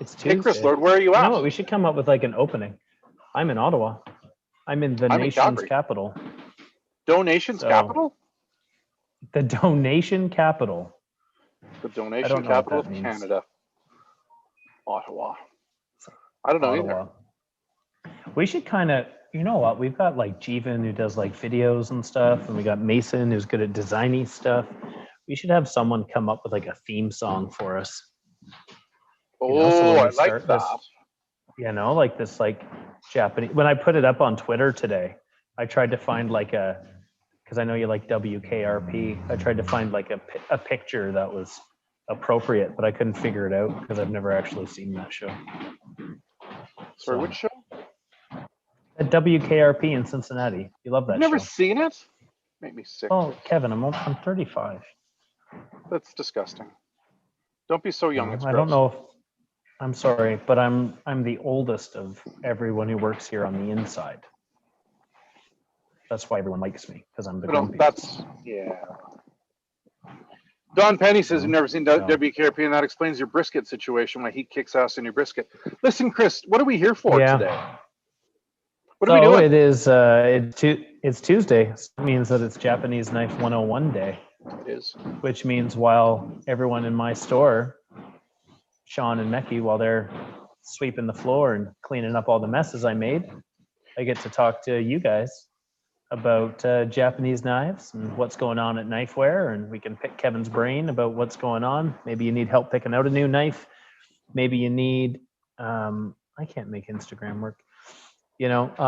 It's Tuesday. Hey, Chris Lord, where are you You at? know what? We should come up with like an opening. I'm in Ottawa. I'm in the I'm in nation's Calgary. capital. Donations So- capital? The donation capital. The I donation don't know what capital that of means. Canada. Ottawa. I don't know Ottawa. either. We should kind of, you know what? We've got like Jeevan who does like videos and stuff, and we got Mason who's good at designing stuff. We should have someone come up with like a theme song for us. Oh, You know, so when we I like start that. this, you know, like this like Japanese. When I put it up on Twitter today, I tried to find like a, because I know you like WKRP. I tried to find like a picture that was appropriate, but I couldn't figure it out because I've never actually seen that show. Sorry, which show? At WKRP in Cincinnati. You love that You've never show. seen it? Make me sick. Oh, Kevin, I'm 35. That's disgusting. Don't be so young. It's I gross. don't know if I'm sorry, but I'm the oldest of everyone who works here on the inside. That's why everyone likes me, because I'm the grumpy. Yeah. Don Penny says you've never seen No. WKRP, and that explains your brisket situation, why he kicks ass in your brisket. Listen, Chris, what are we here for today? What are we doing? It is it's Tuesday. So it means that it's Japanese Knife 101 day. It is. Which means while everyone in my store, Sean and Mecky, while they're sweeping the floor and cleaning up all the messes I made, I get to talk to you guys about Japanese knives and what's going on at Knifeware, and we can pick Kevin's brain about what's going on. Maybe you need help picking out a new knife. Maybe you need I can't make Instagram work. You know,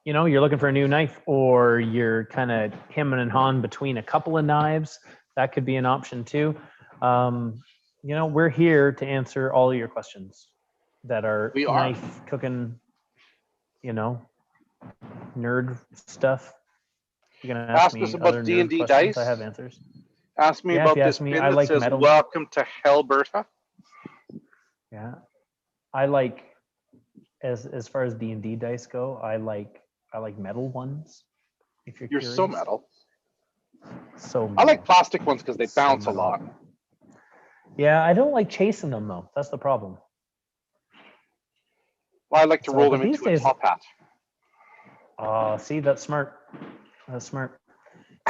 you're looking for a new knife, or you're kind of hemming and hawing between a couple of knives. That could be an option too. We're here to answer all of your questions that are knife cooking, nerd stuff. You're gonna ask me us about D&D dice. I have answers. Ask me about this pin that says metal. "Welcome to Hellberta." Yeah, I like as far as D&D dice go. I like metal ones. If you're curious. So metal. So metal. I like plastic ones because they bounce a lot. Yeah, I don't like chasing them though. That's the problem. Well, I like to roll them into a top hat. Oh, see, that's smart. That's smart.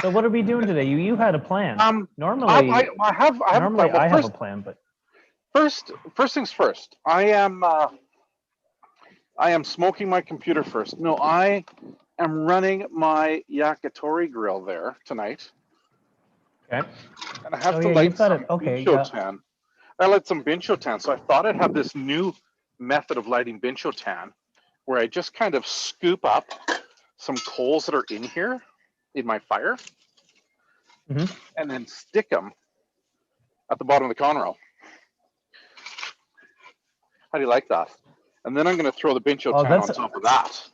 So what are we doing today? You had a plan. Normally, I have a plan, but first things first. I am smoking my computer first. No, I am running my yakitori grill there tonight. Okay. And I have to light some Bincho-tan. I light some Bincho-tan, so I thought I'd have this new method of lighting Bincho-tan where I just kind of scoop up some coals that are in here in my fire and then stick them at the bottom of the Conroe. How do you like that? And then I'm going to throw the Bincho-tan on top of that.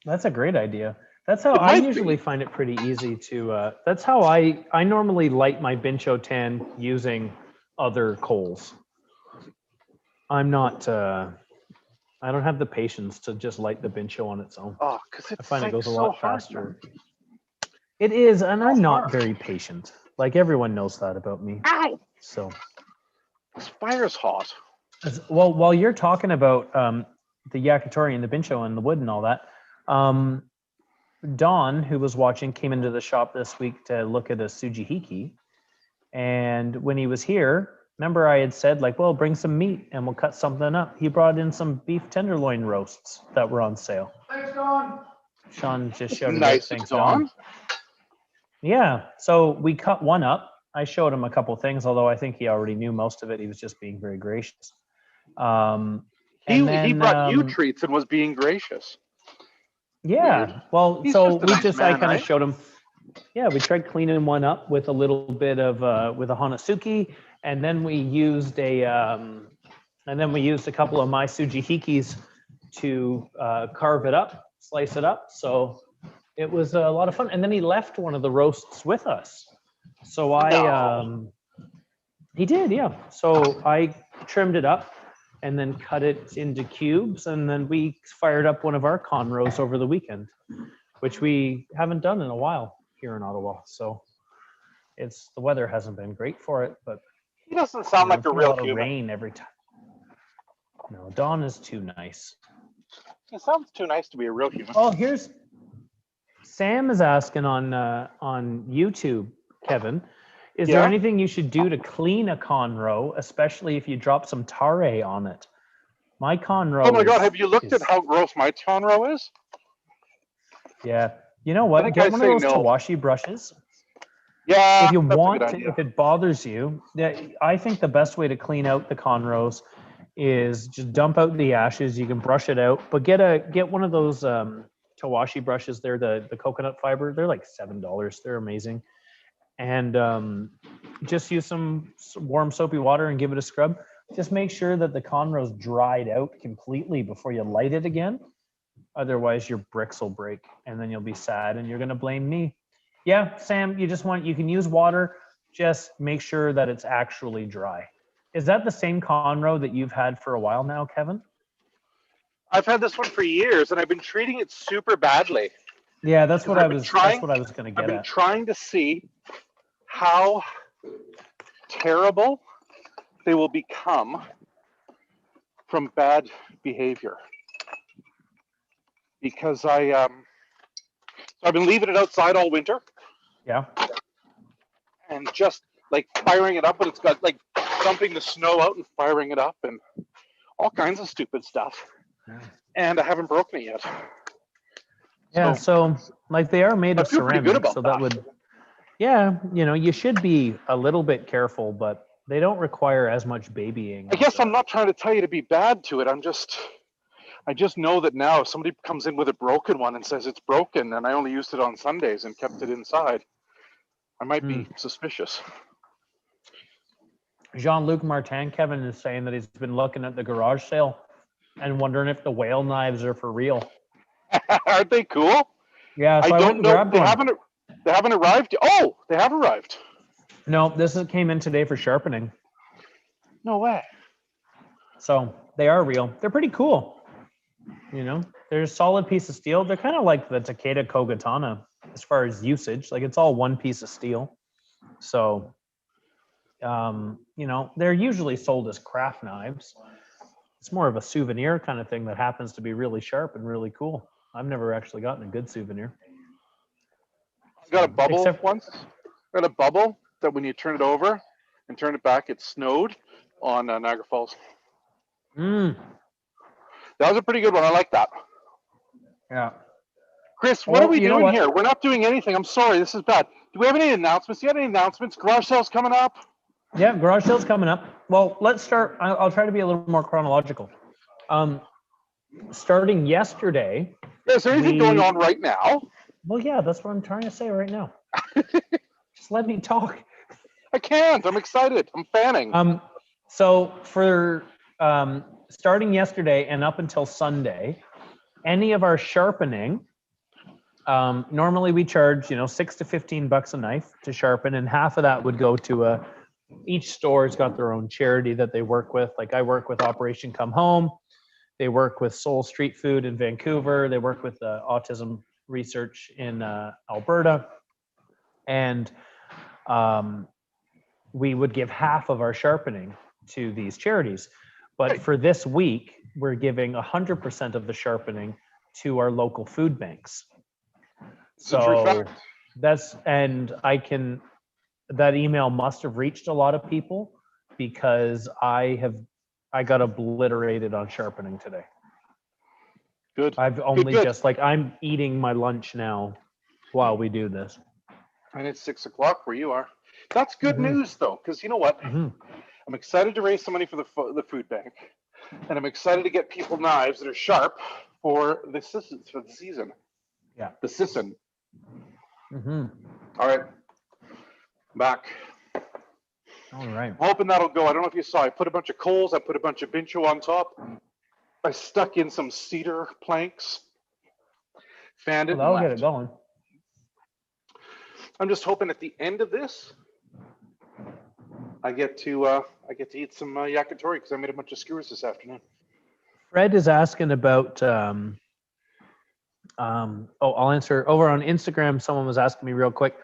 That's a great idea. That's how I usually find it pretty easy to, that's how I normally light my Bincho-tan using other coals. I'm not, I don't have the patience to just light the Bincho on its own. Oh, because I find it goes a lot faster. It is, and I'm not very patient. Like everyone knows that about me. Ow! So. This fire's hot. Well, while you're talking about the yakitori and the Bincho and the wood and all that, Don, who was watching, came into the shop this week to look at a Tsujihiki. And when he was here, remember I had said, like, well, bring some meat and we'll cut something up. He brought in some beef tenderloin roasts that were on sale. Thanks, Don. Sean just showed nice, thanks, Don. Yeah, so we cut one up. I showed him a couple things, although I think he already knew most of it. He was just being very gracious. He brought you treats and was being gracious. Yeah, weird. Well, He's so I kind of right? showed him. Yeah, we tried cleaning one up with a little bit of with a Hanasuki, and then we used a couple of my Tsujihikis to carve it up, slice it up. So it was a lot of fun. And then he left one of the roasts with us. So he did, yeah. So I trimmed it up and then cut it into cubes, and then we fired up one of our Conroes over the weekend, which we haven't done in a while here in Ottawa. So the weather hasn't been great for it, but He doesn't sound like It's a been a real lot of human. rain every time. No, Dawn is too nice. He sounds too nice to be a real human. Oh, here's Sam is asking on YouTube, Kevin. Is there anything you should do to clean a conroe, especially if you drop some tare on it? My conroe. Oh my God! Have you looked at how gross my conroe is? Yeah. You know what? Get one of those Tawashi brushes. Yeah. If you want to, if it bothers you, I think the best way to clean out the conroes is just dump out the ashes. You can brush it out, but get one of those Tawashi brushes. They're the coconut fiber. They're like $7. They're amazing. And just use some warm soapy water and give it a scrub. Just make sure that the conroe's dried out completely before you light it again. Otherwise, your bricks will break, and then you'll be sad, and you're gonna blame me. Yeah, Sam, you can use water. Just make sure that it's actually dry. Is that the same conroe that you've had for a while now, Kevin? I've had this one for years, and I've been treating it super badly. Yeah, that's what I was going to get at. I've been trying to see how terrible they will become from bad behavior. Because I've been leaving it outside all winter. Yeah. And just like firing it up, but it's got like dumping the snow out and firing it up and all kinds of stupid stuff. Yeah. And I haven't broken it yet. Yeah, so like they are made of ceramic, so that would, yeah, you should be a little bit careful, but they don't require as much babying. I guess I'm not trying to tell you to be bad to it. I just know that now if somebody comes in with a broken one and says it's broken and I only used it on Sundays and kept it inside, I might be suspicious. Jean-Luc Martin, Kevin, is saying that he's been looking at the garage sale and wondering if the whale knives are for real. Aren't they cool? Yeah, so I don't know. They haven't arrived. Oh, they have arrived. No, this came in today for sharpening. No way. So they are real. They're pretty cool. They're a solid piece of steel. They're kind of like the Takeda Kogatana as far as usage. Like it's all one piece of steel. So, they're usually sold as craft knives. It's more of a souvenir kind of thing that happens to be really sharp and really cool. I've never actually gotten a good souvenir. I got a bubble once. I got a bubble that when you turn it over and turn it back, it snowed on Niagara Falls. That was a pretty good one. I like that. Yeah. Chris, what are we doing here? We're not doing anything. I'm sorry. This is bad. Do we have any announcements? Do you have any announcements? Garage sale's coming up? Yeah, garage sale's coming up. Well, let's start. I'll try to be a little more chronological. Starting yesterday. Is there anything going on right now? Well, yeah, that's what I'm trying to say right now. Just let me talk. I can't. I'm excited. I'm fanning. So for starting yesterday and up until Sunday, any of our sharpening, normally we charge, $6 to $15 a knife to sharpen, and half of that would go to each store's got their own charity that they work with. Like I work with Operation Come Home. They work with Soul Street Food in Vancouver. They work with autism research in Alberta. And we would give half of our sharpening to these charities. But for this week, we're giving 100% of the sharpening to our local food banks. So that email must have reached a lot of people because I got obliterated on sharpening today. Good. I've only I'm eating my lunch now while we do this. And it's 6 o'clock where you are. That's good news though, because you know what? I'm excited to raise some money for the food bank, and I'm excited to get people knives that are sharp for the season. Yeah. The season. All right. Back. All right. I'm hoping that'll go. I don't know if you saw. I put a bunch of coals. I put a bunch of bincho on top. I stuck in some cedar planks. Fanned it. That'll get it going. I'm just hoping at the end of this, I get to eat some yakitori because I made a bunch of skewers this afternoon. Fred is asking about. I'll answer over on Instagram. Someone was asking me real quick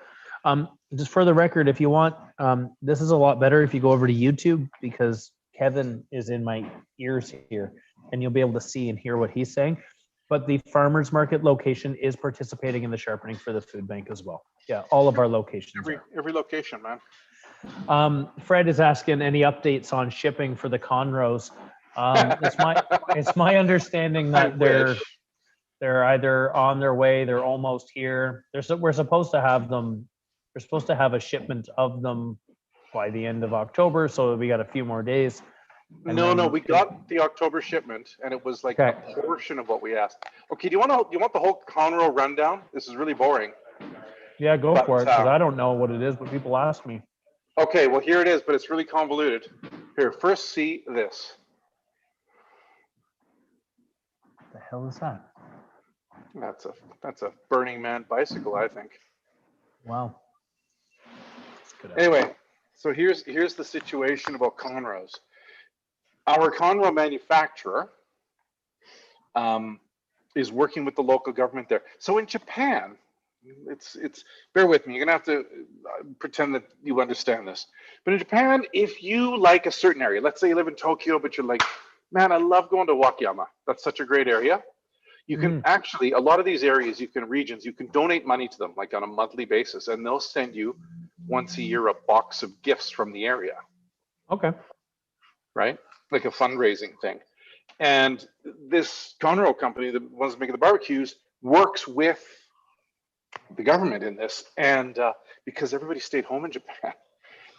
Just for the record, if you want, this is a lot better if you go over to YouTube, because Kevin is in my ears here and you'll be able to see and hear what he's saying. But the farmers market location is participating in the sharpening for the food bank as well. Yeah, all of our locations. Every location, man. Fred is asking any updates on shipping for the Conros. It's my understanding that they're either on their way, they're almost here. We're supposed to have them. We're supposed to have a shipment of them by the end of October, so we got a few more days. No, we got the October shipment, and it was like a portion of what we asked. Okay, do you want the whole Conroe rundown? This is really boring. Yeah, go for it, because I don't know what it is, but people ask me. Okay, well here it is, but it's really convoluted. Here, first see this. What the hell is that? That's a Burning Man bicycle, I think. Wow. Anyway, so here's the situation about Conroes. Our Conroe manufacturer is working with the local government there. So in Japan, it's bear with me. You're gonna have to pretend that you understand this. But in Japan, if you like a certain area, let's say you live in Tokyo, but you're like, man, I love going to Wakayama. That's such a great area. You can actually, a lot of these areas, you can donate money to them, like on a monthly basis, and they'll send you once a year a box of gifts from the area. Okay. Right? Like a fundraising thing. And this Conroe company, the ones making the barbecues, works with the government in this. And because everybody stayed home in Japan,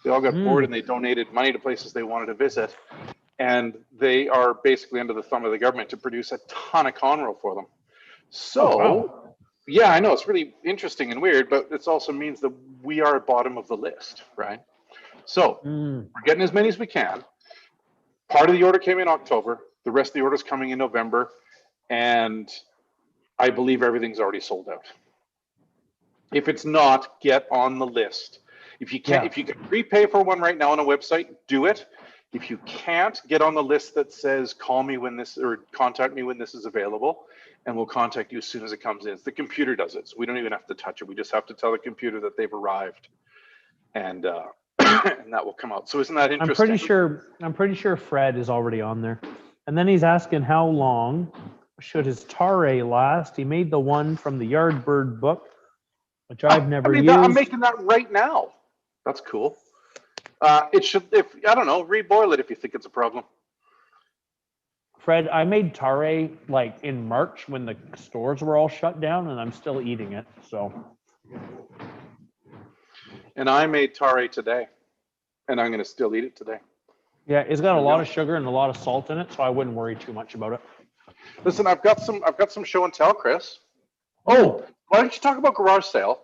they all got bored and they donated money to places they wanted to visit. And they are basically under the thumb of the government to produce a ton of Conroe for them. So, yeah, I know it's really interesting and weird, but it also means that we are at bottom of the list, right? So we're getting as many as we can. Part of the order came in October. The rest of the order is coming in November. And I believe everything's already sold out. If it's not, get on the list. If you can prepay for one right now on a website, do it. If you can't, get on the list that says call me when this, or contact me when this is available, and we'll contact you as soon as it comes in. The computer does it, so we don't even have to touch it. We just have to tell the computer that they've arrived, and and that will come out. So isn't that interesting? I'm pretty sure Fred is already on there. And then he's asking how long should his tare last. He made the one from the Yardbird book, which I've never used. I'm making that right now. That's cool. It should, I don't know, reboil it if you think it's a problem. Fred, I made tare like in March when the stores were all shut down, and I'm still eating it. So. And I made tare today, and I'm going to still eat it today. Yeah, it's got a lot of sugar and a lot of salt in it, so I wouldn't worry too much about it. Listen, I've got some show and tell, Chris. Oh, why don't you talk about garage sale?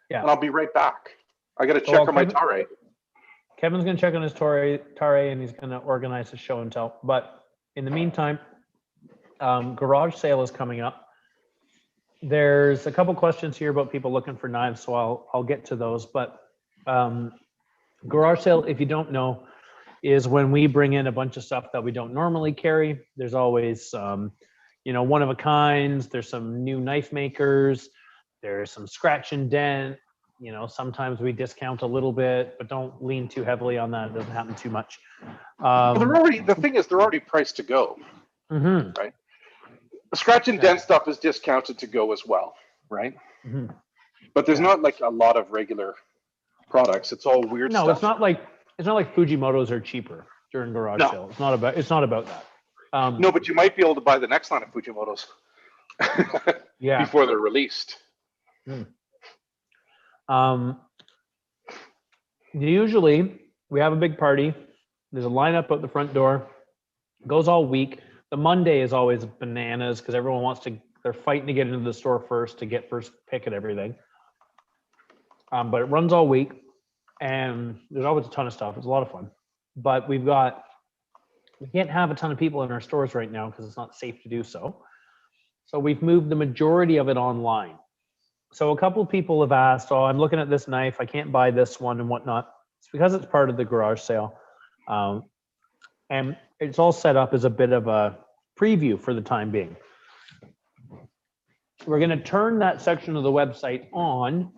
Yeah, and I'll be right back. I got to check on my tare. Kevin's going to check on his tare, and he's going to organize a show and tell. But in the meantime, garage sale is coming up. There's a couple questions here about people looking for knives, so I'll get to those. But garage sale, if you don't know, is when we bring in a bunch of stuff that we don't normally carry. There's always, one of a kinds. There's some new knife makers. There's some scratch and dent. Sometimes we discount a little bit, but don't lean too heavily on that. It doesn't happen too much. The thing is, they're already priced to go, right? The scratch and dent stuff is discounted to go as well, right? But there's not like a lot of regular products. It's all weird stuff. No, it's not like Fujimoto's are cheaper during garage sale. It's not about that. No, but you might be able to buy the next line of Fujimoto's before they're released. Usually we have a big party. There's a lineup at the front door. It goes all week. The Monday is always bananas because everyone they're fighting to get into the store first to get first pick at everything. But it runs all week, and there's always a ton of stuff. It's a lot of fun. But we can't have a ton of people in our stores right now because it's not safe to do so. So we've moved the majority of it online. So a couple of people have asked, I'm looking at this knife. I can't buy this one and whatnot. It's because it's part of the garage sale. And it's all set up as a bit of a preview for the time being. We're going to turn that section of the website on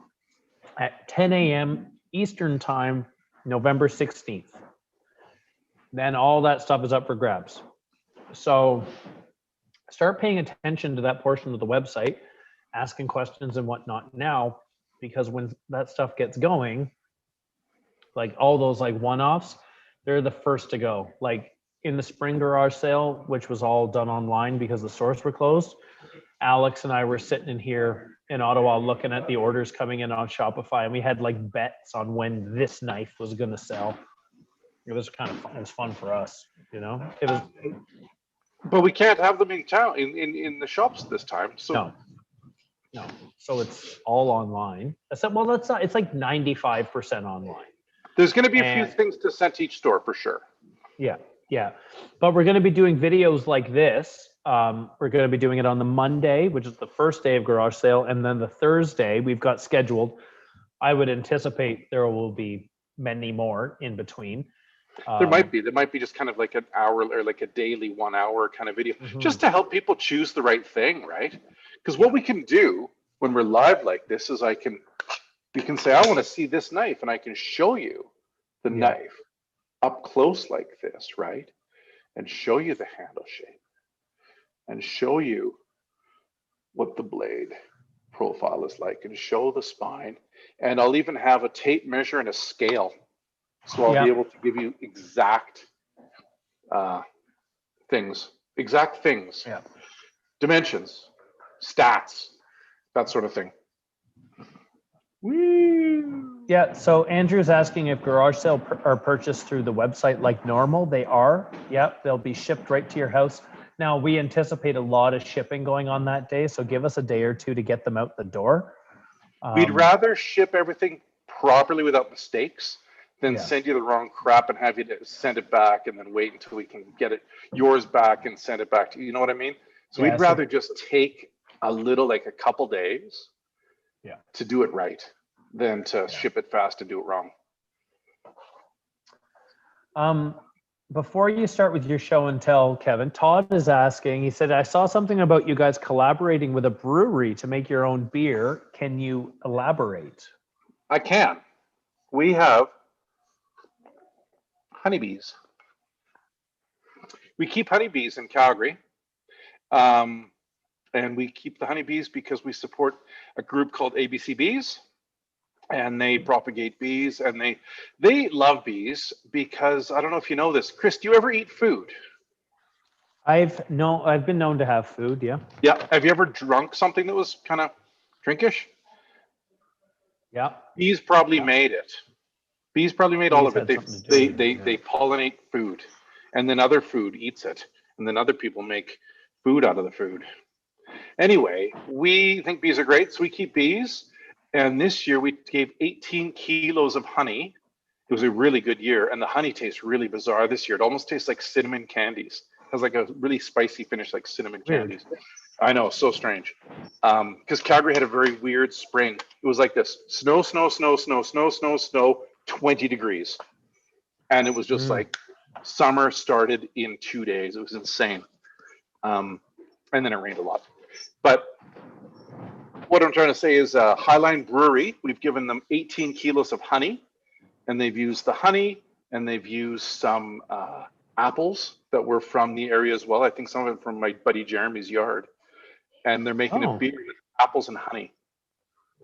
at 10 a.m. Eastern time, November 16th. Then all that stuff is up for grabs. So start paying attention to that portion of the website, asking questions and whatnot now, because when that stuff gets going, like all those like one-offs, they're the first to go. Like in the spring garage sale, which was all done online because the stores were closed, Alex and I were sitting in here in Ottawa looking at the orders coming in on Shopify, and we had like bets on when this knife was going to sell. It was kind of fun. It was fun for us, you know. It was. But we can't have them in town in the shops this time. So no. So it's all online. Well, that's not. It's like 95% online. There's going to be a few things to send to each store for sure. Yeah. But we're going to be doing videos like this. We're going to be doing it on the Monday, which is the first day of garage sale, and then the Thursday we've got scheduled. I would anticipate there will be many more in between. There might be just kind of like an hour or like a daily 1 hour kind of video, just to help people choose the right thing, right? Because what we can do when we're live like this is you can say, I want to see this knife, and I can show you the knife up close like this, right? And show you the handle shape and show you what the blade profile is like and show the spine. And I'll even have a tape measure and a scale. So I'll be able to give you exact things, dimensions, stats, that sort of thing. Woo! Yeah, so Andrew's asking if garage sale are purchased through the website like normal. They are. Yep, they'll be shipped right to your house. Now, we anticipate a lot of shipping going on that day, so give us a day or two to get them out the door. We'd rather ship everything properly without mistakes than send you the wrong crap and have you to send it back and then wait until we can get yours back and send it back to you. You know what I mean? So we'd rather just take a little, like a couple days to do it right than to ship it fast and do it wrong. Before you start with your show and tell, Kevin, Todd is asking, he said, I saw something about you guys collaborating with a brewery to make your own beer. Can you elaborate? I can. We have honeybees. We keep honeybees in Calgary. And we keep the honeybees because we support a group called ABC Bees. And they propagate bees, and they love bees because, I don't know if you know this, Chris, do you ever eat food? I've been known to have food, yeah. Yeah. Have you ever drunk something that was kind of drinkish? Yeah. Bees probably made it. Bees probably made all of it. They pollinate food, and then other food eats it, and then other people make food out of the food. Anyway, we think bees are great, so we keep bees. And this year we gave 18 kilos of honey. It was a really good year, and the honey tastes really bizarre this year. It almost tastes like cinnamon candies. It has like a really spicy finish, like cinnamon candies. I know, so strange. Because Calgary had a very weird spring. It was like this: snow, 20 degrees, and it was just like summer started in 2 days. It was insane. And then it rained a lot, but. What I'm trying to say is Highline Brewery, we've given them 18 kilos of honey, and they've used the honey, and they've used some apples that were from the area as well. I think some of it from my buddy Jeremy's yard. And they're making a beer with apples and honey.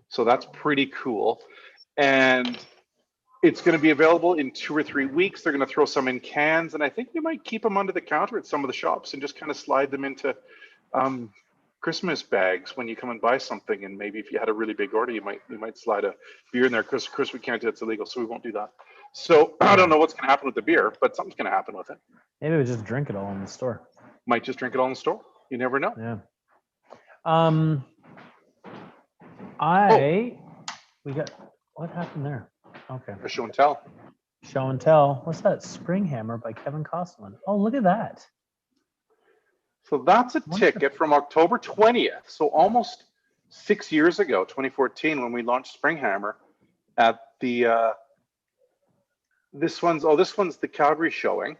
So that's pretty cool. And it's going to be available in 2 or 3 weeks. They're going to throw some in cans, and I think we might keep them under the counter at some of the shops and just kind of slide them into Christmas bags when you come and buy something. And maybe if you had a really big order, you might slide a beer in there. Chris, we can't do it. It's illegal, so we won't do that. So I don't know what's going to happen with the beer, but something's going to happen with it. Maybe we just drink it all in the store. Might just drink it all in the store. You never know. Yeah. We got, what happened there? Okay. A show and tell. Show and tell. What's that? Spring Hammer by Kevin Costlin. Oh, look at that. So that's a ticket from October 20th. So almost 6 years ago, 2014, when we launched Springhammer at the, this one's the Calgary showing,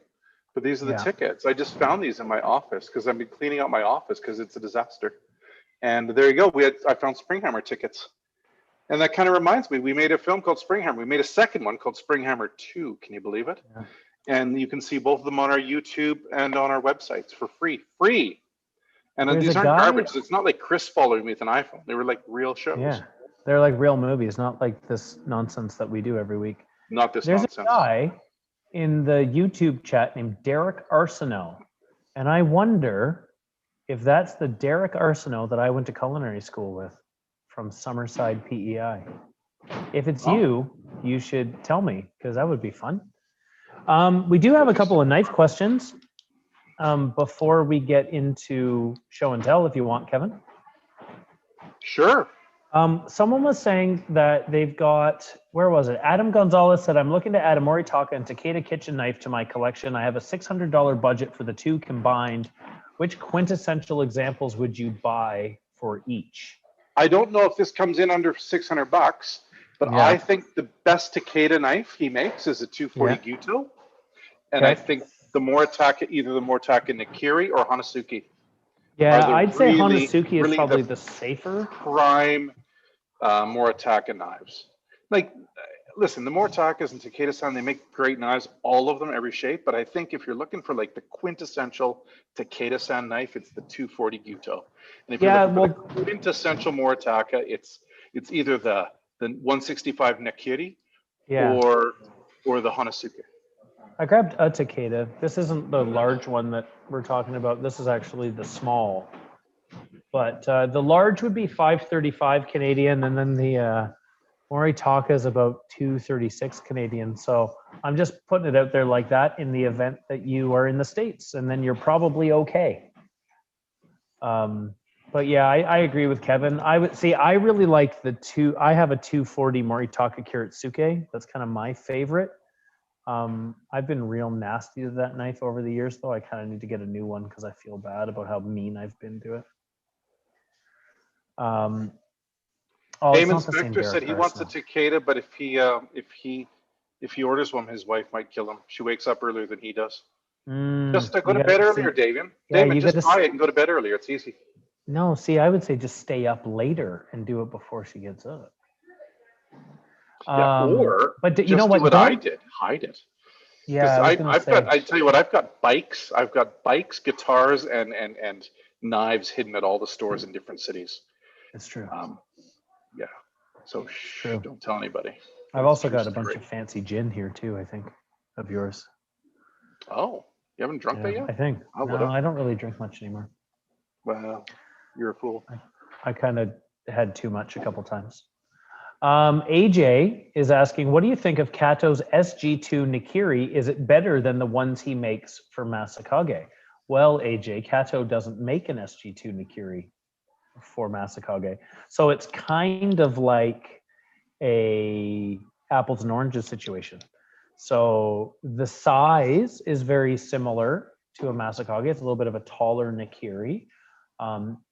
but these are the tickets. I just found these in my office because I've been cleaning out my office because it's a disaster. And there you go. I found Springhammer tickets. And that kind of reminds me, we made a film called Springhammer. We made a second one called Springhammer 2. Can you believe it? Yeah. And you can see both of them on our YouTube and on our websites for free. Free. And There's these a aren't guy- garbage. It's not like Chris following me with an iPhone. They were like real shows. Yeah, they're like real movies, not like this nonsense that we do every week. Not this There's nonsense. a guy in the YouTube chat named Derek Arsenault, and I wonder if that's the Derek Arsenault that I went to culinary school with from Summerside PEI. If it's you should tell me, because that would be fun. We do have a couple of knife questions before we get into show and tell, if you want, Kevin. Sure. Someone was saying that they've got, where was it? Adam Gonzalez said, I'm looking to add a Moritaka and Takeda kitchen knife to my collection. I have a $600 budget for the two combined. Which quintessential examples would you buy for each? I don't know if this comes in under $600, but Yeah. I think the best Takeda knife he makes is a 240 Gyuto. And I think the Moritaka, either the Moritaka Nikiri or Hanazuki. Yeah, I'd say Hanazuki is probably the safer. Prime Moritaka knives. Like, listen, the Moritakas and Takeda-san, they make great knives, all of them, every shape. But I think if you're looking for like the quintessential Takeda-san knife, it's the 240 Gyuto. And if you're looking for the quintessential Moritaka, it's either the 165 Nikiri or the Hanazuki. I grabbed a Takeda. This isn't the large one that we're talking about. This is actually the small. But the large would be $535 Canadian, and then the Moritaka is about $236 Canadian. So I'm just putting it out there like that in the event that you are in the States, and then you're probably okay. But yeah, I agree with Kevin. I really like I have a 240 Moritaka Kiritsuke. That's kind of my favorite. I've been real nasty to that knife over the years, though. I kind of need to get a new one because I feel bad about how mean I've been to it. Damon Spector said he wants a Takeda, but if he orders one, his wife might kill him. She wakes up earlier than he does. Just go to bed earlier, Damon. Damon, just buy it and go to bed earlier. It's easy. No, see, I would say just stay up later and do it before she gets up. But you know what I did? Hide it. Yeah, I tell you what, I've got bikes, guitars, and knives hidden at all the stores in different cities. It's true. Yeah. So don't tell anybody. I've also got a bunch of fancy gin here too, I think, of yours. Oh, you haven't drunk that yet? I think. No, I don't really drink much anymore. Well, you're a fool. I kind of had too much a couple times. AJ is asking, what do you think of Kato's SG2 Nikiri? Is it better than the ones he makes for Masakage? Well, AJ, Kato doesn't make an SG2 Nikiri for Masakage. So it's kind of like a apples and oranges situation. So the size is very similar to a Masakage. It's a little bit of a taller Nikiri.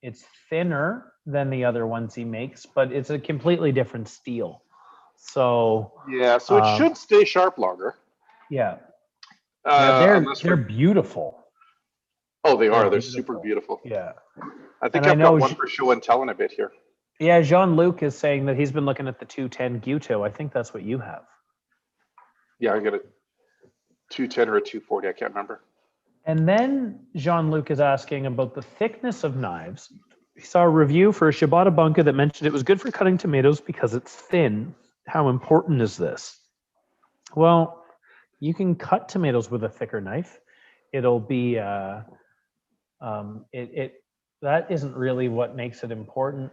It's thinner than the other ones he makes, but it's a completely different steel. So yeah, so it should stay sharp longer. Yeah, they're beautiful. Oh, they are. They're super beautiful. Yeah, I think I've got one for show and tell in a bit here. Yeah, Jean-Luc is saying that he's been looking at the 210 Gyuto. I think that's what you have. Yeah, I got a 210 or a 240. I can't remember. And then Jean-Luc is asking about the thickness of knives. He saw a review for a Shibata Bunka that mentioned it was good for cutting tomatoes because it's thin. How important is this? Well, you can cut tomatoes with a thicker knife. It'll be that isn't really what makes it important.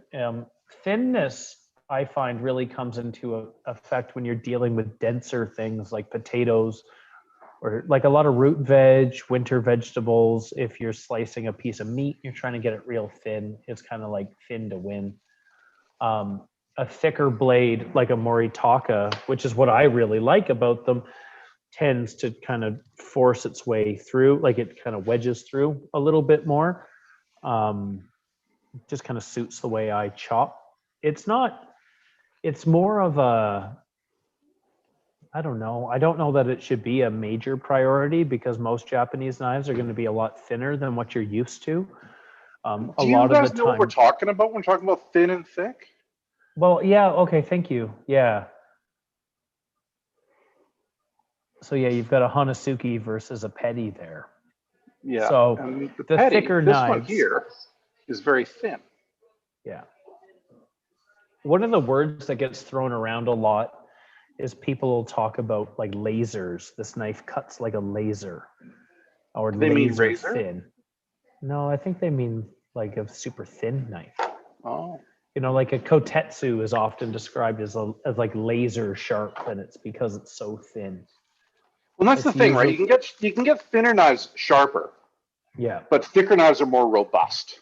Thinness, I find, really comes into effect when you're dealing with denser things like potatoes, or like a lot of root veg, winter vegetables. If you're slicing a piece of meat, you're trying to get it real thin. It's kind of like thin to win. A thicker blade, like a Moritaka, which is what I really like about them, tends to kind of force its way through, like it kind of wedges through a little bit more. Just kind of suits the way I chop. It's more of a, I don't know that it should be a major priority because most Japanese knives are going to be a lot thinner than what you're used to. Do you guys know what we're talking about when we're talking about thin and thick? Well, yeah, okay, thank you. Yeah. So yeah, you've got a Hanazuki versus a Petty there. Yeah, So and the the petty, thicker this one knives, here, is very thin. yeah. One of the words that gets thrown around a lot is people will talk about like lasers. This knife cuts like a laser, or Do they mean laser razor? thin. No, I think they mean like a super thin knife. Oh, Like a kotetsu is often described as like laser sharp, and it's because it's so thin. well, that's the It's thing, right? usually, You can get thinner knives sharper, yeah, but thicker knives are more robust,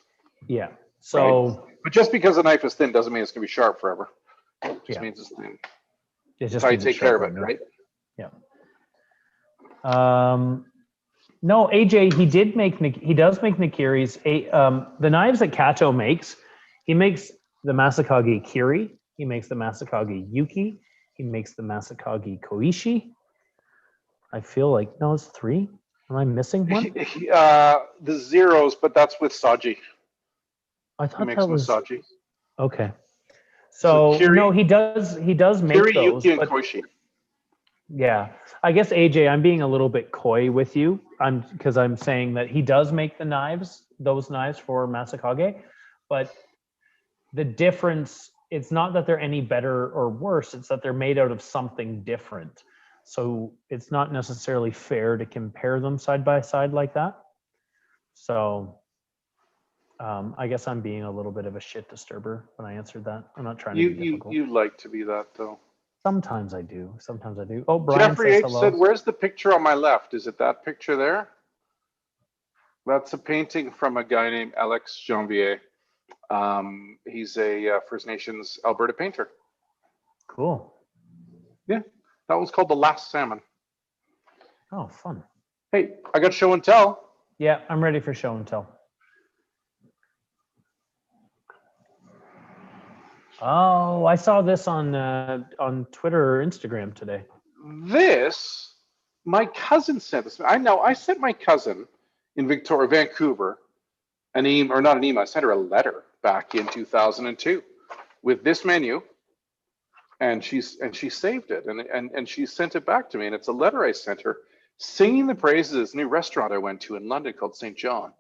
yeah. right? So But just because a knife is thin doesn't mean it's gonna be sharp forever. It just yeah, means it's thin. it That's just how you means it's take care of sharper. it, No, right? yeah. No, AJ, he does make Nikiri's. The knives that Kato makes, he makes the Masakage Kiri, he makes the Masakage Yuki, he makes the Masakage Koishi. I feel like, no, it's three. Am I missing one? The zeros, but that's with Saji. I He thought makes that them with was Saji. okay. So So no, Kiri, he does make Kiri, those, Yuki, and but Koishi. yeah, I guess AJ, I'm being a little bit coy with you. Because I'm saying that he does make the knives, those knives for Masakage, but the difference, it's not that they're any better or worse, it's that they're made out of something different. So it's not necessarily fair to compare them side by side like that. So I guess I'm being a little bit of a shit disturber when I answered that. I'm not trying to You be you difficult. you like to be that though. Sometimes I do. Sometimes I do. Oh, Brian Jeffrey says H said, hello. "Where's the picture on my left? Is it that picture there?" That's a painting from a guy named Alex Janvier. He's a First Nations Alberta painter. Cool. Yeah, that one's called The Last Salmon. Oh, fun. Hey, I got show and tell. Yeah, I'm ready for show and tell. Oh, I saw this on Twitter or Instagram today. This, my cousin sent this. I know. I sent my cousin in Vancouver, an email, or not an email. I sent her a letter back in 2002 with this menu, and she saved it, and she sent it back to me, and it's a letter I sent her singing the praises of this new restaurant I went to in London called St. John,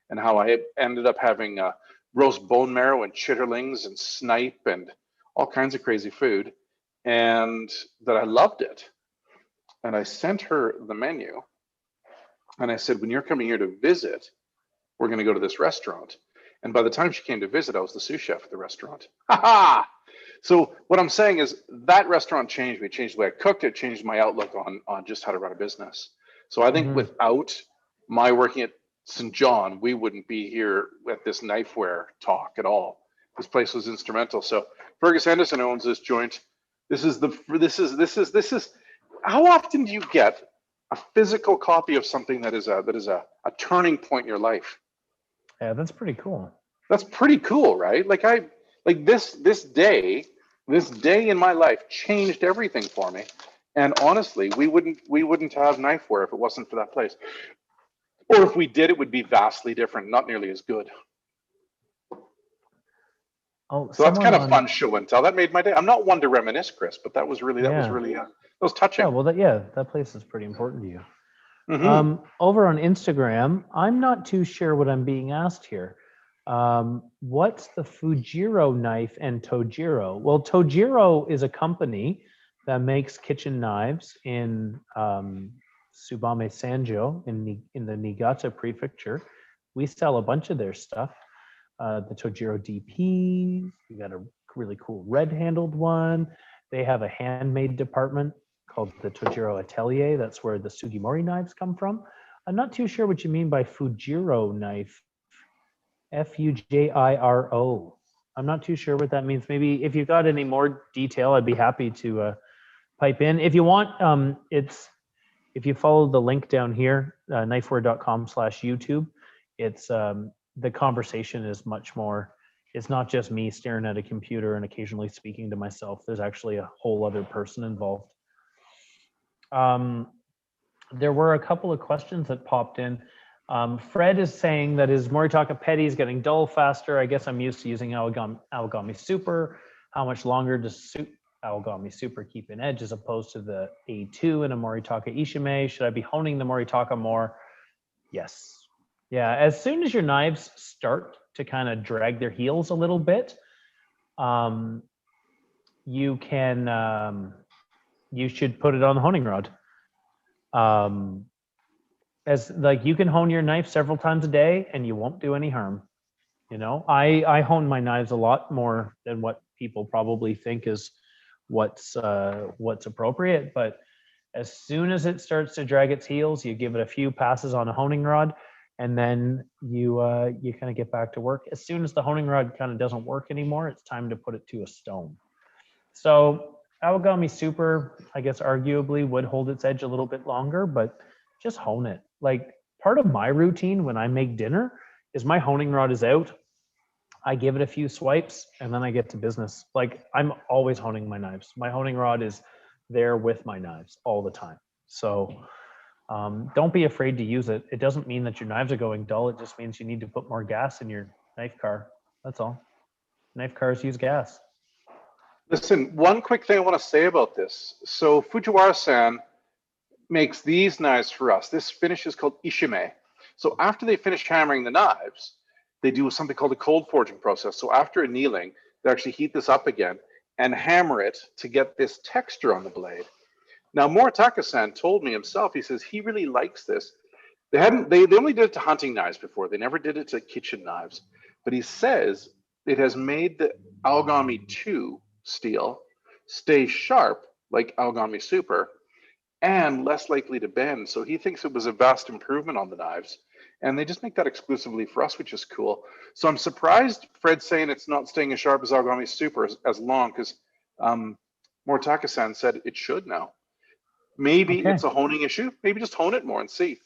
and how I ended up having roast bone marrow and chitterlings and snipe and all kinds of crazy food, and that I loved it. And I sent her the menu, and I said, when you're coming here to visit, we're going to go to this restaurant. And by the time she came to visit, I was the sous chef at the restaurant. Ha ha! So what I'm saying is that restaurant changed me, changed the way I cooked, it changed my outlook on just how to run a business. So I think without my working at St. John, we wouldn't be here at this knifeware talk at all. This place was instrumental. So Fergus Anderson owns this joint. This is how often do you get a physical copy of something that is a turning point in your life? Yeah, that's pretty cool. That's pretty cool, right? Like this day in my life changed everything for me. And honestly, we wouldn't have knifeware if it wasn't for that place. Or if we did, it would be vastly different, not nearly as good. Oh, so that's kind of on fun show and tell. That made my day. I'm not one to reminisce, Chris, but that was really that was touching. Yeah, well, that place is pretty important to you. Mm-hmm. Over on Instagram, I'm not too sure what I'm being asked here. What's the Fujiro knife and Tojiro? Well, Tojiro is a company that makes kitchen knives in Tsubame Sanjo in the Niigata prefecture. We sell a bunch of their stuff. The Tojiro DPs, we got a really cool red-handled one. They have a handmade department called the Tojiro Atelier. That's where the Sugimori knives come from. I'm not too sure what you mean by Fujiro knife. Fujiro. I'm not too sure what that means. Maybe if you've got any more detail, I'd be happy to pipe in. If you want, if you follow the link down here, knifeware.com/YouTube, it's the conversation is much more. It's not just me staring at a computer and occasionally speaking to myself. There's actually a whole other person involved. There were a couple of questions that popped in. Fred is saying that his Moritaka Petty is getting dull faster. I guess I'm used to using Awagami Super. How much longer does Aogami Super keep an edge as opposed to the A2 in a Moritaka Ishime? Should I be honing the Moritaka more? Yes. Yeah, as soon as your knives start to kind of drag their heels a little bit, you can, you should put it on the honing rod. As like you can hone your knife several times a day and you won't do any harm. You know, I hone my knives a lot more than what people probably think is what's appropriate. But as soon as it starts to drag its heels, you give it a few passes on a honing rod, and then you kind of get back to work. As soon as the honing rod kind of doesn't work anymore, it's time to put it to a stone. So Aogami Super, I guess, arguably would hold its edge a little bit longer, but just hone it. Like part of my routine when I make dinner is my honing rod is out. I give it a few swipes and then I get to business. Like I'm always honing my knives. My honing rod is there with my knives all the time. So don't be afraid to use it. It doesn't mean that your knives are going dull. It just means you need to put more gas in your knife car. That's all. Knife cars use gas. Listen, one quick thing I want to say about this. So Fujiwara-san makes these knives for us. This finish is called ishime. So after they finish hammering the knives, they do something called a cold forging process. So after annealing, they actually heat this up again and hammer it to get this texture on the blade. Now, Moritaka-san told me himself, he says he really likes this. They only did it to hunting knives before. They never did it to kitchen knives. But he says it has made the Aogami 2 steel stay sharp like Aogami Super and less likely to bend. So he thinks it was a vast improvement on the knives. And they just make that exclusively for us, which is cool. So I'm surprised Fred's saying it's not staying as sharp as Aogami Super as long, because Moritaka-san said it should now. Maybe it's a honing issue. Maybe just hone it more and see.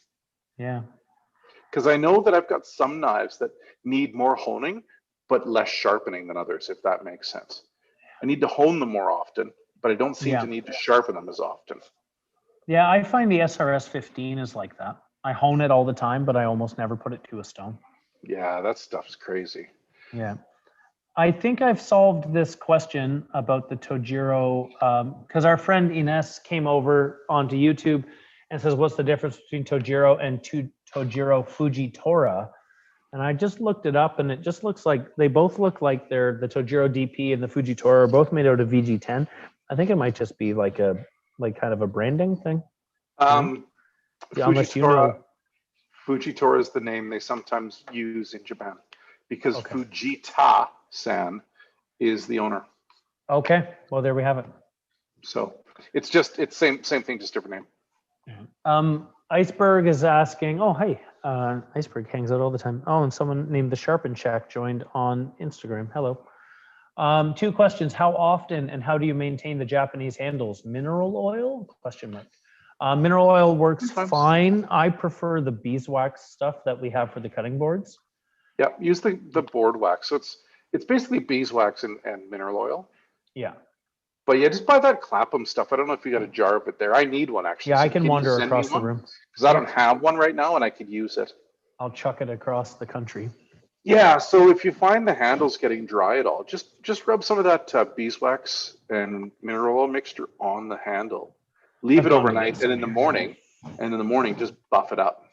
Yeah. Because I know that I've got some knives that need more honing, but less sharpening than others, if that makes sense. I need to hone them more often, but I don't seem to need to sharpen them as often. Yeah, I find the SRS 15 is like that. I hone it all the time, but I almost never put it to a stone. Yeah, that stuff's crazy. Yeah. I think I've solved this question about the Tojiro, because our friend Ines came over onto YouTube and says, what's the difference between Tojiro and Tojiro Fujitora? And I just looked it up, and it just looks like they both look like they're the Tojiro DP and the Fujitora are both made out of VG10. I think it might just be like kind of a branding thing. Yeah, unless you know. Fujitora is the name they sometimes use in Japan because Fujita-san is the owner. Okay, well there we have it. So it's same thing, just different name. Iceberg is asking, oh, hey, Iceberg hangs out all the time. Oh, and someone named the Sharpen Shack joined on Instagram. Hello. 2 questions. How often and how do you maintain the Japanese handles? Mineral oil? ? Mineral oil works fine. I prefer the beeswax stuff that we have for the cutting boards. Yeah, use the board wax. So it's basically beeswax and mineral oil. Yeah. But yeah, just buy that Clapham stuff. I don't know if you got a jar of it there. I need one actually. Yeah, so I can wander across the room. Because I don't have one right now and I could use it. I'll chuck it across the country. Yeah, so if you find the handles getting dry at all, just rub some of that beeswax and mineral oil mixture on the handle. Leave it overnight, and in the morning, just buff it up.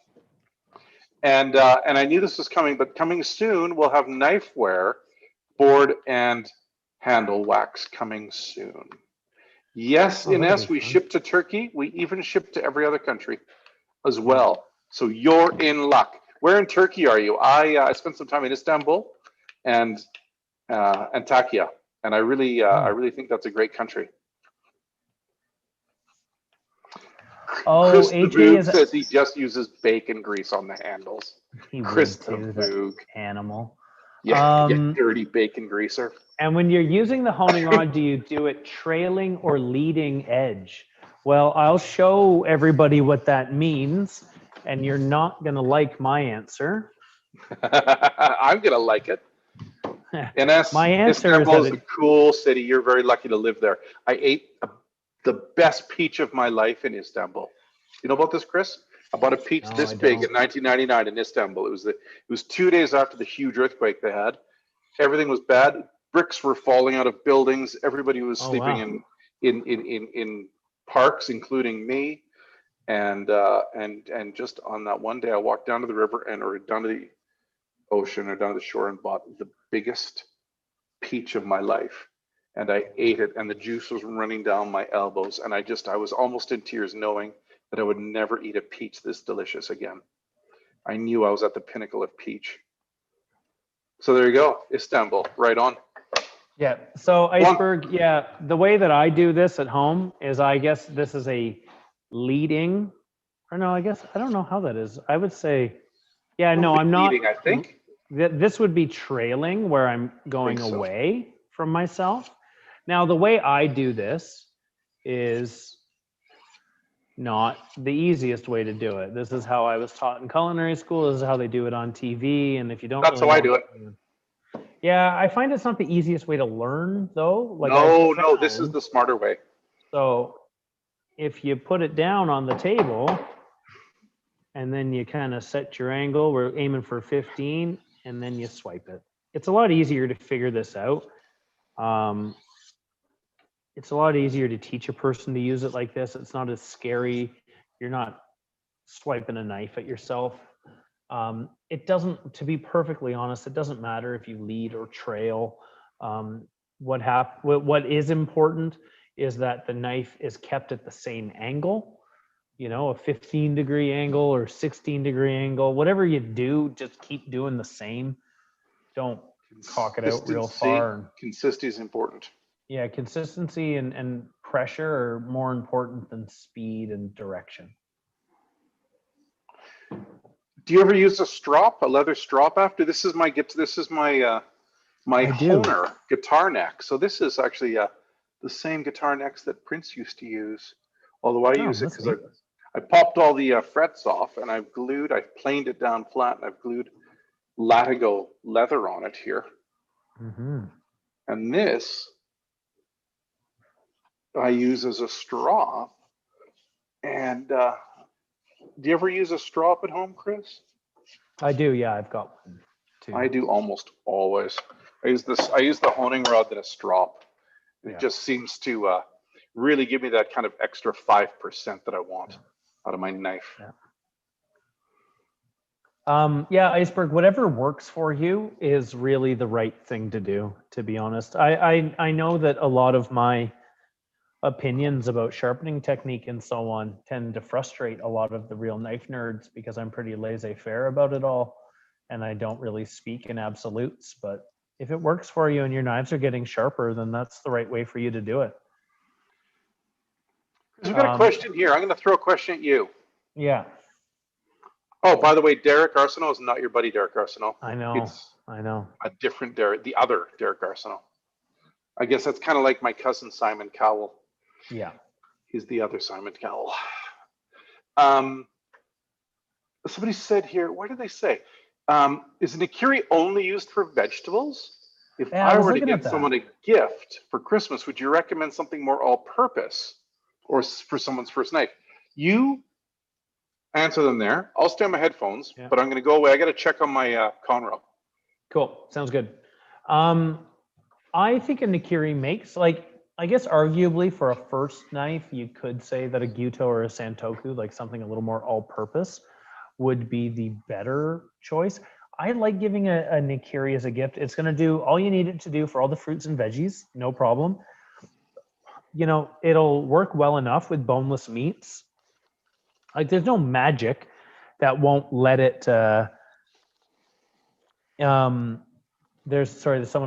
And I knew this was coming, but coming soon, we'll have knife wear, board and handle wax coming soon. Yes, Ines, we ship to Turkey. We even ship to every other country as well. So you're in luck. Where in Turkey are you? I spent some time in Istanbul and Antakya, and I really think that's a great country. Oh, Chris the Boog says he just uses bacon grease on the handles. Chris the Boog. Animal. Yeah, dirty bacon greaser. And when you're using the honing rod, do you do it trailing or leading edge? Well, I'll show everybody what that means, and you're not going to like my answer. I'm going to like it. My answer Istanbul is a cool city. You're very lucky to live there. I ate the best peach of my life in Istanbul. You know about this, Chris? I bought a peach this big in 1999 in Istanbul. It was 2 days after the huge earthquake they had. Everything was bad. bricks were falling out of buildings. Everybody was Oh, sleeping wow. in parks, including me. And just on that one day, I walked down to the river or down to the ocean or down to the shore and bought the biggest peach of my life. And I ate it, and the juice was running down my elbows. And I was almost in tears knowing that I would never eat a peach this delicious again. I knew I was at the pinnacle of peach. So there you go, Istanbul, right on. Yeah. So iceberg, yeah, the way that I do this at home is, I guess this is a leading, or no, I guess I don't know how that is. I would say, yeah, no, I'm not. Leading, I think. This would be trailing, where I'm going so. away from myself. Now, the way I do this is not the easiest way to do it. This is how I was taught in culinary school. This is how they do it on TV. And if you don't, that's really how I do it. Yeah, I find it's not the easiest way to learn, though. Like, no, this is the smarter way. So if you put it down on the table and then you kind of set your angle, we're aiming for 15, and then you swipe it. It's a lot easier to figure this out. It's a lot easier to teach a person to use it like this. It's not as scary. You're not swiping a knife at yourself. It doesn't, to be perfectly honest, it doesn't matter if you lead or trail. What is important is that the knife is kept at the same angle, a 15-degree angle or 16-degree angle. Whatever you do, just keep doing the same. Don't cock it out real far. Consistency is important. Yeah, consistency and pressure are more important than speed and direction. Do you ever use a leather strop after? This is my Honer guitar neck. So this is actually the same guitar necks that Prince used to use. Although I use it because I popped all the frets off, and I've planed it down flat, and I've glued Latigo leather on it here. Mm-hmm. And this I use as a strop. And do you ever use a strop at home, Chris? I do, yeah, I've got one too. I do almost always. I use the honing rod than a strop. It just seems to really give me that kind of extra 5% that I want out of my knife. Yeah, iceberg, whatever works for you is really the right thing to do, to be honest. I know that a lot of my opinions about sharpening technique and so on tend to frustrate a lot of the real knife nerds, because I'm pretty laissez-faire about it all, and I don't really speak in absolutes. But if it works for you and your knives are getting sharper, then that's the right way for you to do it. We've got a question here. I'm going to throw a question at you. Yeah. Oh, by the way, Derek Arsenault is not your buddy Derek Arsenault. I know. I know. A different Derek, the other Derek Arsenault. I guess that's kind of like my cousin Simon Cowell. Yeah. He's the other Simon Cowell. Somebody said here, what did they say? Is Nikiri only used for vegetables? If I were to give someone a gift for Christmas, would you recommend something more all-purpose, or for someone's first knife? You answer them there. I'll stay on my headphones, but I'm going to go away. I got to check on my Conroe. Cool. Sounds good. I think a Nikiri makes, like, I guess arguably for a first knife, you could say that a Gyuto or a Santoku, like something a little more all-purpose, would be the better choice. I like giving a Nikiri as a gift. It's going to do all you need it to do for all the fruits and veggies, no problem. It'll work well enough with boneless meats. Like, there's no magic that won't let it. There's someone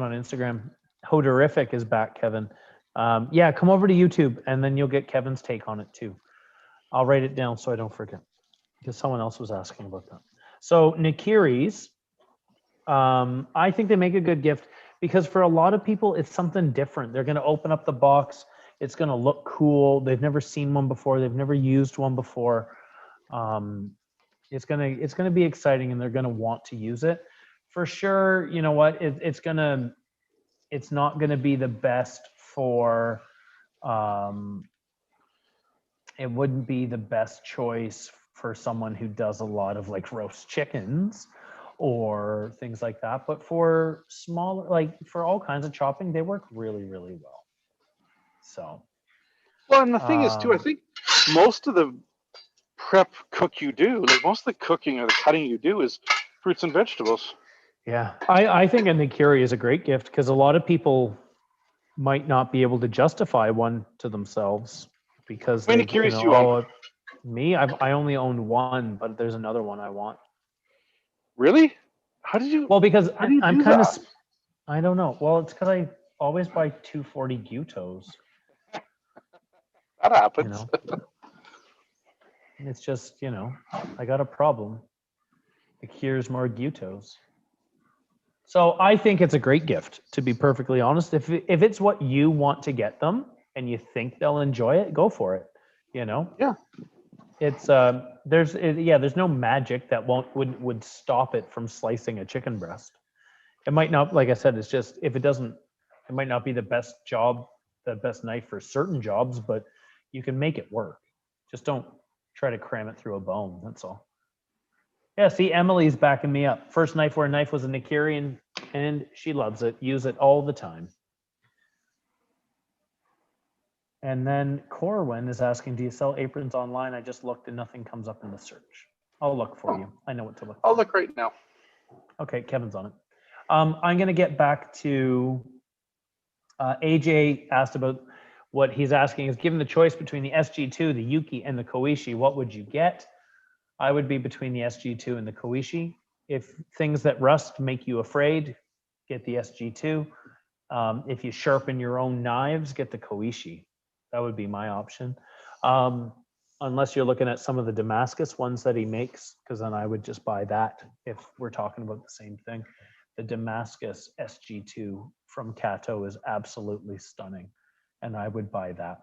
on Instagram. Hodorific is back, Kevin. Yeah, come over to YouTube, and then you'll get Kevin's take on it too. I'll write it down so I don't forget, because someone else was asking about that. So Nikiris, I think they make a good gift, because for a lot of people, it's something different. They're going to open up the box. It's going to look cool. They've never seen one before. They've never used one before. It's going to be exciting, and they're going to want to use it. For sure, you know what? It's not going to be the best for, it wouldn't be the best choice for someone who does a lot of like roast chickens or things like that. But for smaller, like for all kinds of chopping, they work really, really well. So, Well, and the thing is too, I think most of the prep cook you do, like most of the cooking or the cutting you do is fruits and vegetables. yeah, I think a nigiri is a great gift because a lot of people might not be able to justify one to themselves because How many they, nigiris you own? I only own one, but there's another one I want. Really? How do you Because I'm do kind of, that? I don't know. Well, it's because I always buy 240 gyutos. That You happens. know, it's just, I got a problem. It cures more gyutos. So I think it's a great gift, to be perfectly honest. If it's what you want to get them and you think they'll enjoy it, go for it. Yeah. It's there's no magic that would stop it from slicing a chicken breast. It might not, like I said, it's just if it doesn't, it might not be the best knife for certain jobs, but you can make it work. Just don't try to cram it through a bone. That's all. Yeah, see, Emily's backing me up. First knife where a knife was a Nikiri, and she loves it. Use it all the time. And then Corwin is asking, do you sell aprons online? I just looked and nothing comes up in the search. I'll look for you. I know what to look for. I'll look right now. Okay, Kevin's on it. I'm going to get back to AJ asked about what he's asking is given the choice between the SG2, the Yuki, and the Koishi, what would you get? I would be between the SG2 and the Koishi. If things that rust make you afraid, get the SG2. If you sharpen your own knives, get the Koishi. That would be my option. Unless you're looking at some of the Damascus ones that he makes, because then I would just buy that if we're talking about the same thing. The Damascus SG2 from Kato is absolutely stunning, and I would buy that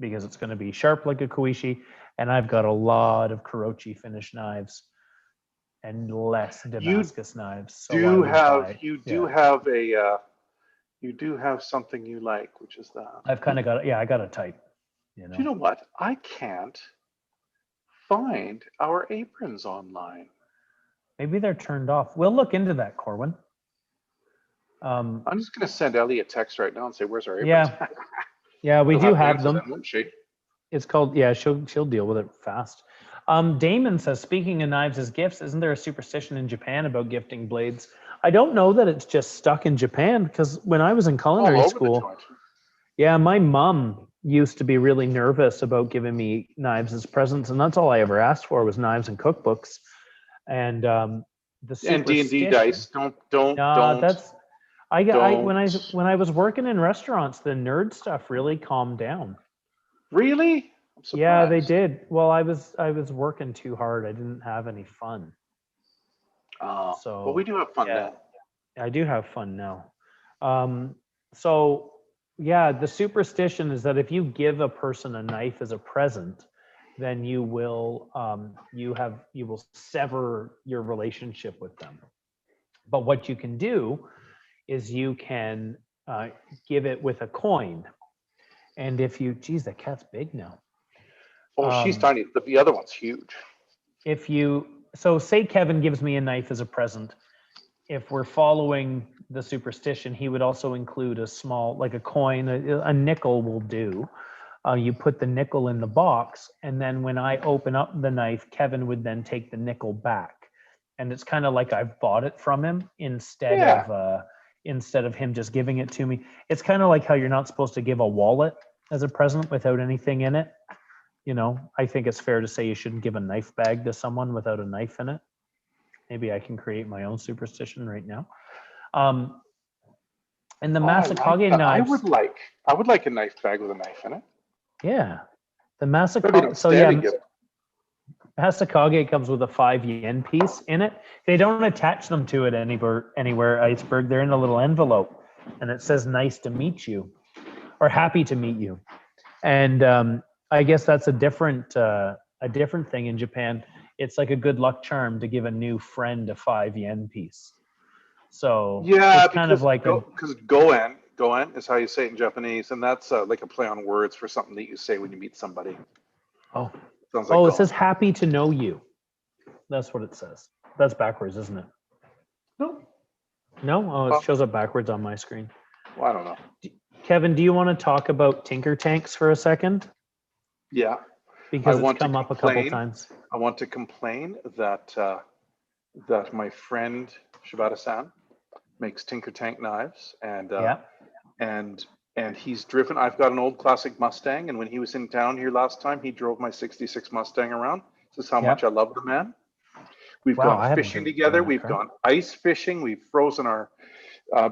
because it's going to be sharp like a Koishi, and I've got a lot of Kurochi finish knives and less Damascus knives. So You do have something you like, which is that. I've kind of got, I got a type. Do you know what? I can't find our aprons online. Maybe they're turned off. We'll look into that, Corwin. I'm just going to send Ellie a text right now and say, "Where's our aprons?" Yeah, yeah, we do have them. Then, won't she? It's called, yeah, she'll deal with it fast. Damon says, speaking of knives as gifts, isn't there a superstition in Japan about gifting blades? I don't know that it's just stuck in Japan because when I was in culinary school, yeah, my mom used to be really nervous about giving me knives as presents, and that's all I ever asked for was knives and cookbooks. And the D&D dice. Don't. That's when I was working in restaurants, the nerd stuff really calmed down. Really? Yeah, they did. Well, I was working too hard. I didn't have any fun. So well, we do have fun now. I do have fun now. So yeah, the superstition is that if you give a person a knife as a present, then you will sever your relationship with them. But what you can do is you can give it with a coin. And if you, geez, that cat's big now. Oh, she's tiny. But the other one's huge. So say Kevin gives me a knife as a present. If we're following the superstition, he would also include a small, like a coin, a nickel will do. You put the nickel in the box, and then when I open up the knife, Kevin would then take the nickel back. And it's kind of like I've bought it from him instead of him just giving it to me. It's kind of like how you're not supposed to give a wallet as a present without anything in it. I think it's fair to say you shouldn't give a knife bag to someone without a knife in it. Maybe I can create my own superstition right now. And the Masakage knives. I would like a knife bag with a knife in it. Yeah, the Masakage. So yeah, Masakage comes with a 5 yen piece in it. They don't attach them to it anywhere. Iceberg. They're in a little envelope, and it says "Nice to meet you," or "Happy to meet you." And I guess that's a different thing in Japan. It's like a good luck charm to give a new friend a 5 yen piece. So yeah, it's kind of like because goen is how you say it in Japanese, and that's like a play on words for something that you say when you meet somebody. Oh, sounds like it says "Happy to know you." That's what it says. That's backwards, isn't it? No. No? Oh, it shows up backwards on my screen. Well, I don't know. Kevin, do you want to talk about Tinker Tanks for a second? Yeah. Because it's come up a couple times. I want to complain that that my friend Shibata-san makes Tinker Tank knives, and and he's driven. I've got an old classic Mustang, and when he was in town here last time, he drove my '66 Mustang around. This is how much I love the man. We've gone fishing together. We've gone ice fishing. We've frozen our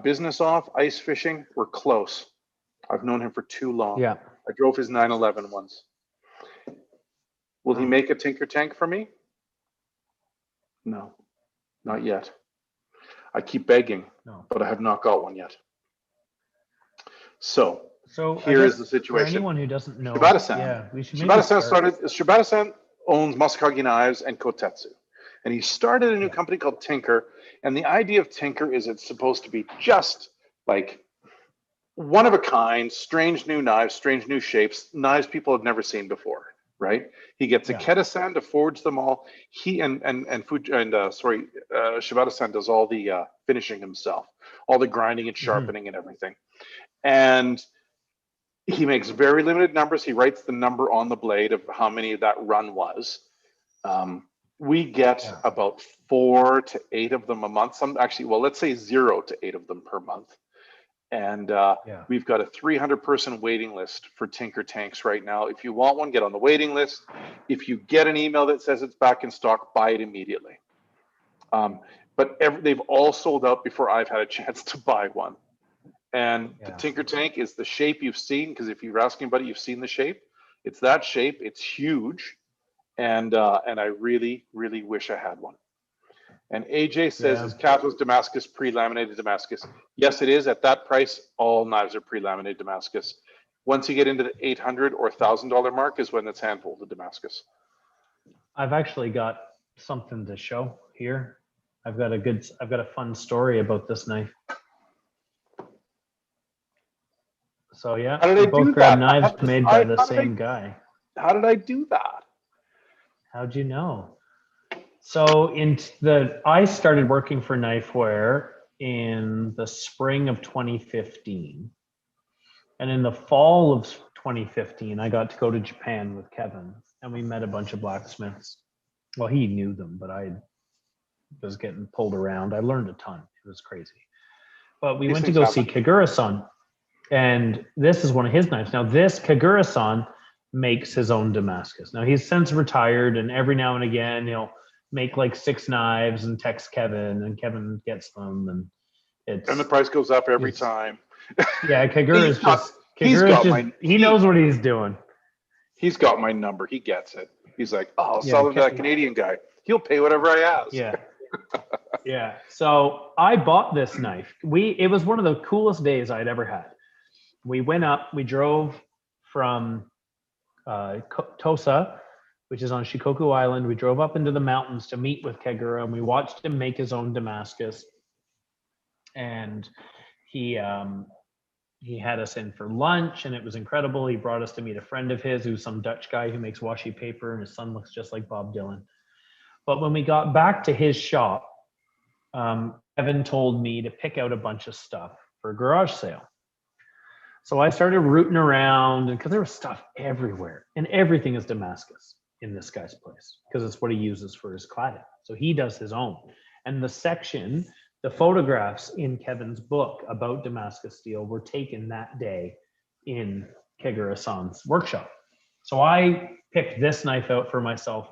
business off. Ice fishing. We're close. I've known him for too long. Yeah. I drove his 911 once. Will he make a Tinker Tank for me? No, not yet. I keep begging, but I have not got one yet. So here is the situation. For anyone who doesn't know, Shibata-san. Shibata-san owns Masakagi Knives and Kotetsu. And he started a new company called Tinker. And the idea of Tinker is it's supposed to be just like one of a kind, strange new knives, strange new shapes, knives people have never seen before, right? He gets Ikeda-san to forge them all. He Shibata-san does all the finishing himself, all the grinding and sharpening and everything. And he makes very limited numbers. He writes the number on the blade of how many that run was. We get about 4 to 8 of them a month. Let's say 0 to 8 of them per month. And we've got a 300-person waiting list for Tinker Tanks right now. If you want one, get on the waiting list. If you get an email that says it's back in stock, buy it immediately. But they've all sold out before I've had a chance to buy one. And the Tinker Tank is the shape you've seen, because if you're asking about it, you've seen the shape. It's that shape. It's huge. And I really, really wish I had one. And AJ says, is Cathos Damascus pre-laminated Damascus? Yes, it is. At that price, all knives are pre-laminated Damascus. Once you get into the $800 or $1,000 mark is when it's hand-folded Damascus. I've actually got something to show here. I've got a fun story about this knife. So yeah, we both grabbed knives made by the same guy. How did I do that? How'd you know? So I started working for Knifeware in the spring of 2015. And in the fall of 2015, I got to go to Japan with Kevin, and we met a bunch of blacksmiths. Well, he knew them, but I was getting pulled around. I learned a ton. It was crazy. But we went to go see Kagura-san. And this is one of his knives. Now, this Kagura-san makes his own Damascus. Now, he's since retired, and every now and again, he'll make like 6 knives and text Kevin, and Kevin gets them. And the price goes up every time. Yeah, Kagura's he knows what he's doing. He's got my number. He gets it. He's like, oh, I'll sell it to that Canadian guy. He'll pay whatever I ask. Yeah. Yeah. So I bought this knife. It was one of the coolest days I'd ever had. We went up, we drove from Tosa, which is on Shikoku Island. We drove up into the mountains to meet with Kagura, and we watched him make his own Damascus. And he had us in for lunch, and it was incredible. He brought us to meet a friend of his who's some Dutch guy who makes washi paper, and his son looks just like Bob Dylan. But when we got back to his shop, Evan told me to pick out a bunch of stuff for a garage sale. So I started rooting around, and because there was stuff everywhere, and everything is Damascus in this guy's place because it's what he uses for his cladding. So he does his own. And the photographs in Kevin's book about Damascus steel were taken that day in Kagura-san's workshop. So I picked this knife out for myself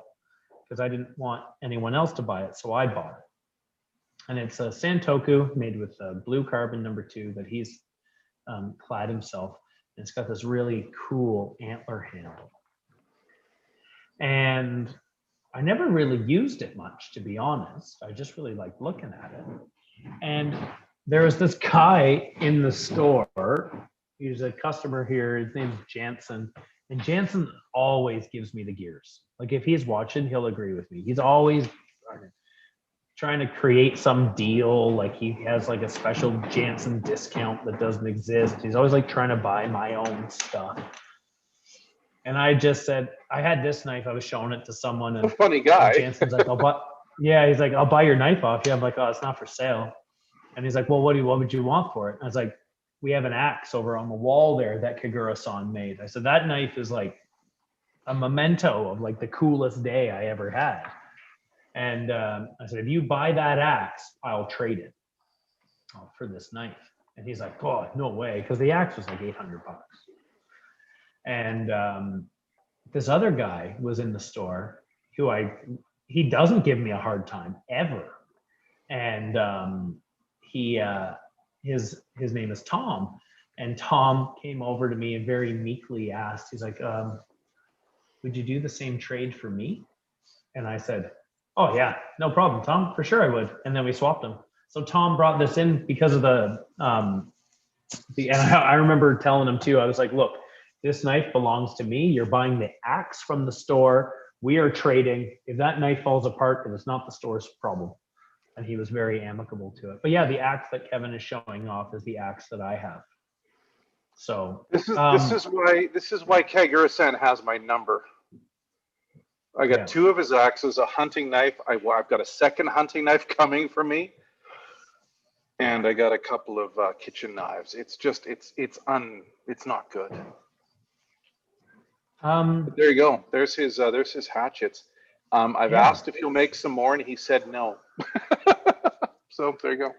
because I didn't want anyone else to buy it, so I bought it. And it's a Santoku made with blue carbon #2 that he's clad himself. And it's got this really cool antler handle. And I never really used it much, to be honest. I just really liked looking at it. And there was this guy in the store. He's a customer here. His name's Jansen. And Jansen always gives me the gears. Like if he's watching, he'll agree with me. He's always trying to create some deal. Like he has like a special Jansen discount that doesn't exist. He's always like trying to buy my own stuff. And I just said, I had this knife. I was showing it to someone. And a funny guy. Jansen's like, Yeah, he's like, I'll buy your knife off you. I'm like, oh, it's not for sale. And he's like, well, what would you want for it? I was like, we have an axe over on the wall there that Kagura-san made. I said, that knife is like a memento of like the coolest day I ever had. And I said, if you buy that axe, I'll trade it for this knife. And he's like, oh, no way. Because the axe was like $800. And this other guy was in the store who he doesn't give me a hard time ever. And his name is Tom. And Tom came over to me and very meekly asked, he's like, would you do the same trade for me? And I said, oh yeah, no problem, Tom, for sure I would. And then we swapped them. So Tom brought this in because of and I remember telling him too, I was like, look, this knife belongs to me. You're buying the axe from the store. We are trading. If that knife falls apart, it is not the store's problem. And he was very amicable to it. But yeah, the axe that Kevin is showing off is the axe that I have. So this is why Kagura-san has my number. I got 2 of his axes, a hunting knife. I've got a second hunting knife coming for me, and I got a couple of kitchen knives. It's just it's not good. But there you go. There's his hatchets. I've asked if he'll make some more, and he said no. So there you go.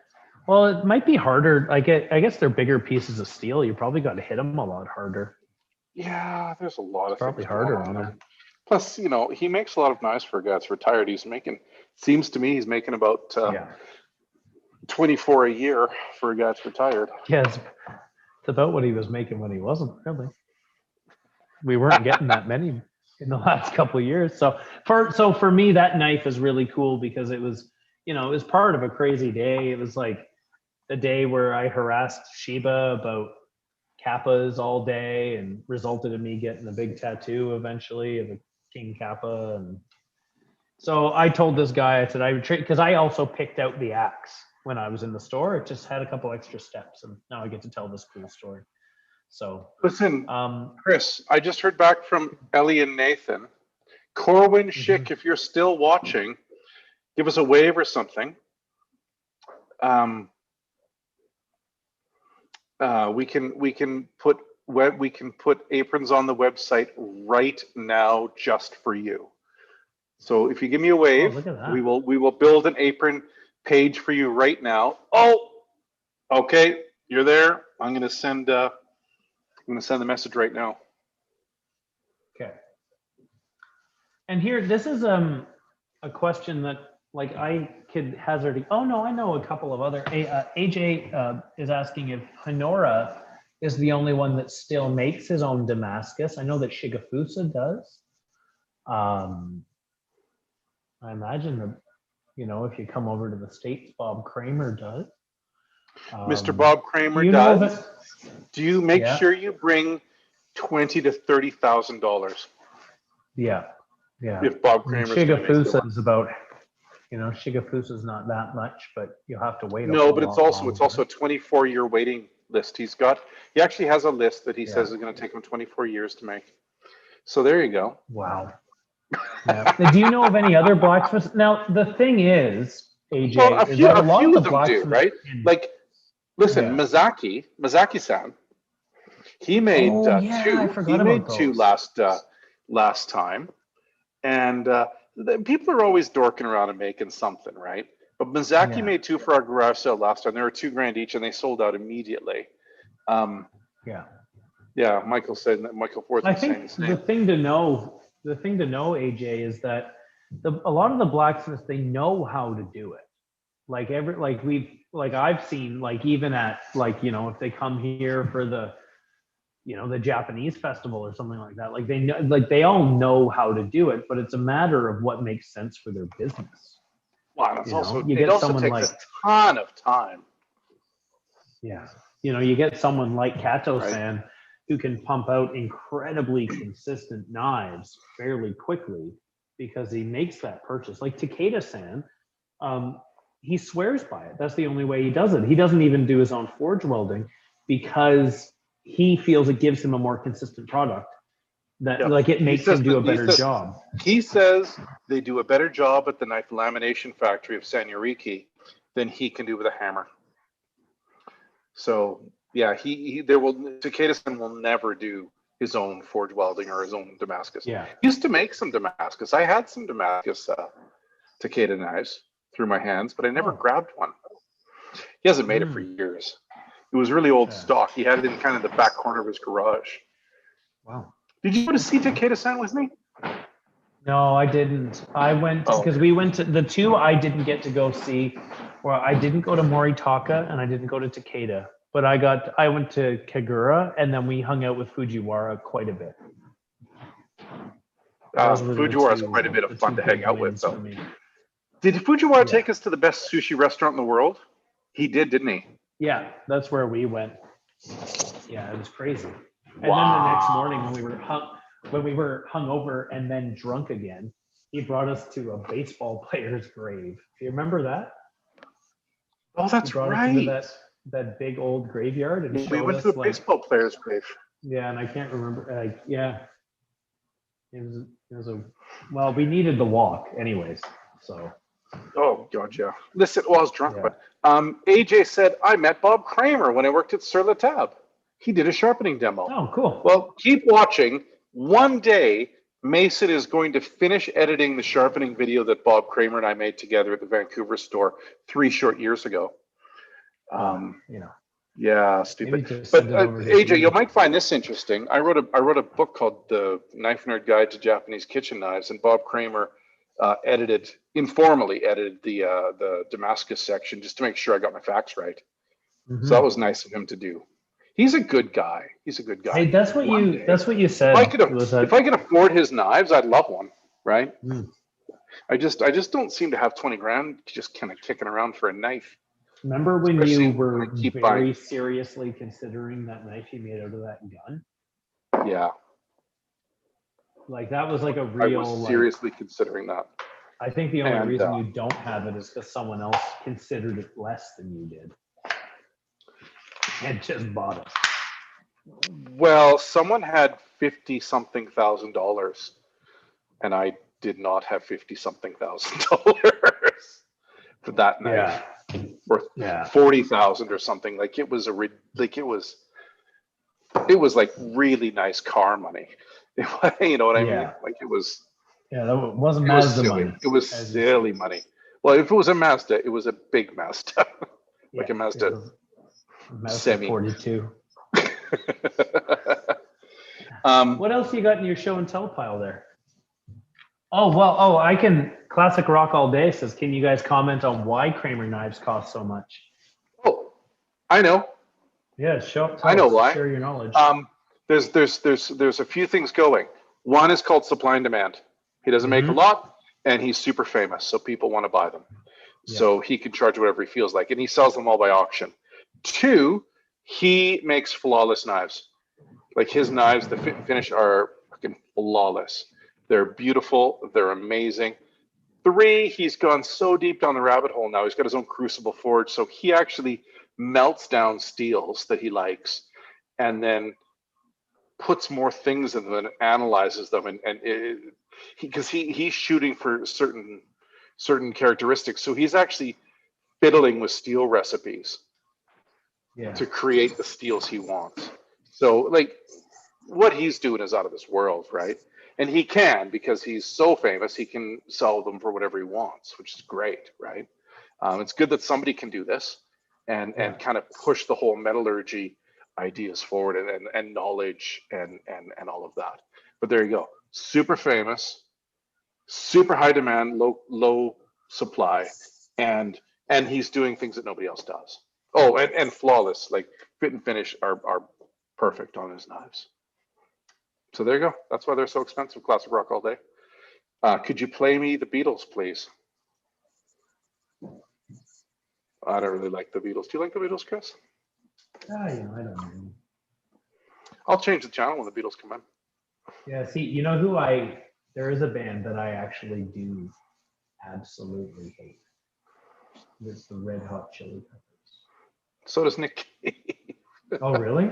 Well, it might be harder. I guess they're bigger pieces of steel. You probably got to hit them a lot harder. Yeah, there's a lot of probably harder on them. Plus, he makes a lot of knives for a guy that's retired. Seems to me he's making about 24 a year for a guy that's retired. Yeah, it's about what he was making when he wasn't really. We weren't getting that many in the last couple of years. So for me, that knife is really cool because it was, it was part of a crazy day. It was like the day where I harassed Sheba about Kappas all day and resulted in me getting a big tattoo eventually of a King Kappa. And so I told this guy, I said I would trade, because I also picked out the axe when I was in the store. It just had a couple extra steps, and now I get to tell this cool story. So listen, Chris, I just heard back from Ellie and Nathan. Corwin Schick, if you're still watching, give us a wave or something. We can put aprons on the website right now just for you. So if you give me a wave, we will build an apron page for you right now. Oh, okay, you're there. I'm gonna send the message right now. Okay. And here, this is a question that like I could hazard. Oh no, I know a couple of other. AJ is asking if Honora is the only one that still makes his own Damascus. I know that Shigafusa does. I imagine that, if you come over to the States, Bob Kramer does. Mr. Bob Kramer does. Do you make sure you bring $20,000 to $30,000? Yeah. If Bob Kramer Shigafusa is about, Shigafusa is not that much, but you'll have to wait. No, but it's also a 24-year waiting list. He actually has a list that he says is going to take him 24 years to make. So there you go. Wow. Yeah. Do you know of any other blacksmiths? Now the thing is, AJ, well, a few of them do, right? Like, listen, Mazaki-san, he made two. He made two last time, and people are always dorking around and making something, right? But Mazaki made two for our garage sale last time. They were $2,000 each, and they sold out immediately. Yeah. Michael Ford. I think the thing to know, AJ, is that a lot of the blacksmiths, they know how to do it. I've seen, even at if they come here for the Japanese festival or something like that, they know, they all know how to do it, but it's a matter of what makes sense for their business. Wow, it also takes a ton of time. Yeah. You get someone like Kato-san who can pump out incredibly consistent knives fairly quickly because he makes that purchase. Like Takeda-san, he swears by it. That's the only way he does it. He doesn't even do his own forge welding because he feels it gives him a more consistent product. That Yeah. like it He makes says him do a that- he better says- job. He says they do a better job at the knife lamination factory of Sanyoriki than he can do with a hammer. So yeah, Takeda-san will never do his own forge welding or his own Damascus. Yeah. He used to make some Damascus. I had some Damascus Takeda knives through my hands, but I never grabbed one. He hasn't made it for years. It was really old stock. He had it in kind of the back corner of his garage. Wow. Did you go to see Takeda-san with me? No, I didn't. I went because we went to the two I didn't get to go see. Well, I didn't go to Moritaka and I didn't go to Takeda, but I went to Kagura and then we hung out with Fujiwara quite a bit. Fujiwara is quite a bit of fun to hang out with, though. Did Fujiwara take us to the best sushi restaurant in the world? He did, didn't he? Yeah, that's where we went. Yeah, it was crazy. And then the next morning when we were hungover and then drunk again, he brought us to a baseball player's grave. Do you remember that? Oh, that's right. That big old graveyard, and we went to the baseball player's grave. Yeah, and I can't remember. Yeah, it was well, we needed the walk, anyways. So. Oh God, yeah. Listen, well, I was drunk, but AJ said I met Bob Kramer when I worked at Sur La Table. He did a sharpening demo. Oh, cool. Well, keep watching. One day, Mason is going to finish editing the sharpening video that Bob Kramer and I made together at the Vancouver store 3 short years ago. Yeah, stupid. But AJ, you might find this interesting. I wrote a book called The Knife Nerd Guide to Japanese Kitchen Knives, and Bob Kramer informally edited the Damascus section just to make sure I got my facts right. So that was nice of him to do. He's a good guy. Hey, that's what you said. If I could afford his knives, I'd love one, right? I just don't seem to have 20 grand just kind of kicking around for a knife. Remember when you were very seriously considering that knife you made out of that gun? Yeah. Like that was like a real. I was seriously considering that. I think the only reason you don't have it is because someone else considered it less than you did and just bought it. Well, someone had $50-something thousand, and I did not have $50-something thousand for that knife. Worth 40,000 or something. Like it was like really nice car money. You know what I mean? Like it was. Yeah, that wasn't Mazda money. It was silly money. Well, if it was a Mazda, it was a big Mazda, like a Mazda semi 42. What else you got in your show and tell pile there? I can. Classic Rock All Day says, can you guys comment on why Kramer knives cost so much? Oh, I know. Yeah, I know why. Share your knowledge. There's a few things going. One is called supply and demand. He doesn't make a lot, and he's super famous, so people want to buy them. Yeah. So he can charge whatever he feels like, and he sells them all by auction. 2, he makes flawless knives. Like his knives, the fit and finish are fucking flawless. They're beautiful. They're amazing. 3, he's gone so deep down the rabbit hole now. He's got his own crucible forge, so he actually melts down steels that he likes, and then puts more things in them and analyzes them, because he's shooting for certain characteristics. So he's actually fiddling with steel recipes to create the steels he wants. So like what he's doing is out of this world, right? And he can, because he's so famous, he can sell them for whatever he wants, which is great, right? It's good that somebody can do this and kind of push the whole metallurgy ideas forward and knowledge and all of that. But there you go. Super famous, super high demand, low supply, and he's doing things that nobody else does. Oh, and flawless, like fit and finish are perfect on his knives. So there you go. That's why they're so expensive. Classic Rock All Day. Could you play me the Beatles, please? I don't really like the Beatles. Do you like the Beatles, Chris? I don't know. I'll change the channel when the Beatles come in. Yeah, see, you know who there is a band that I actually do absolutely hate. It's the Red Hot Chili Peppers. So does Nick Cave. Oh, really?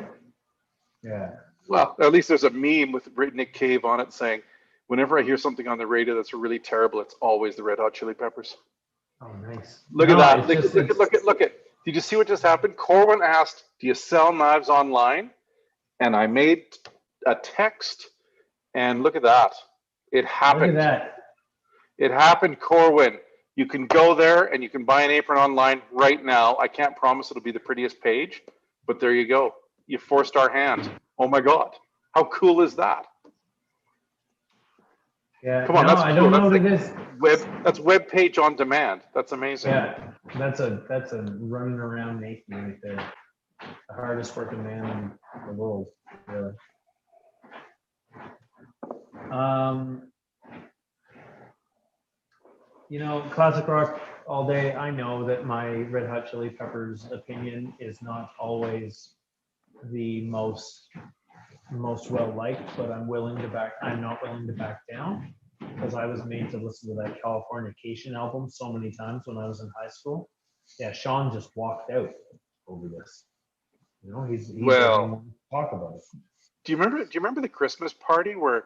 Yeah. Well, at least there's a meme with Nick Cave on it saying, whenever I hear something on the radio that's really terrible, it's always the Red Hot Chili Peppers. Oh, nice. Look at that. Look at. Did you see what just happened? Corwin asked, do you sell knives online? And I made a text, and look at that. It happened. Look at that. It happened, Corwin. You can go there and you can buy an apron online right now. I can't promise it'll be the prettiest page, but there you go. You forced our hand. Oh my God. How cool is that? Yeah. Come on, no, that's I cool. don't know That's what it is. That's web page on demand. That's amazing. Yeah, that's a running around Nathan right there. The hardest working man in the world, really. Classic rock all day. I know that my Red Hot Chili Peppers opinion is not always the most well liked, but I'm not willing to back down, because I was made to listen to that Californication album so many times when I was in high school. Yeah, Sean just walked out over this. He's well, talk about it. Do you remember the Christmas party where,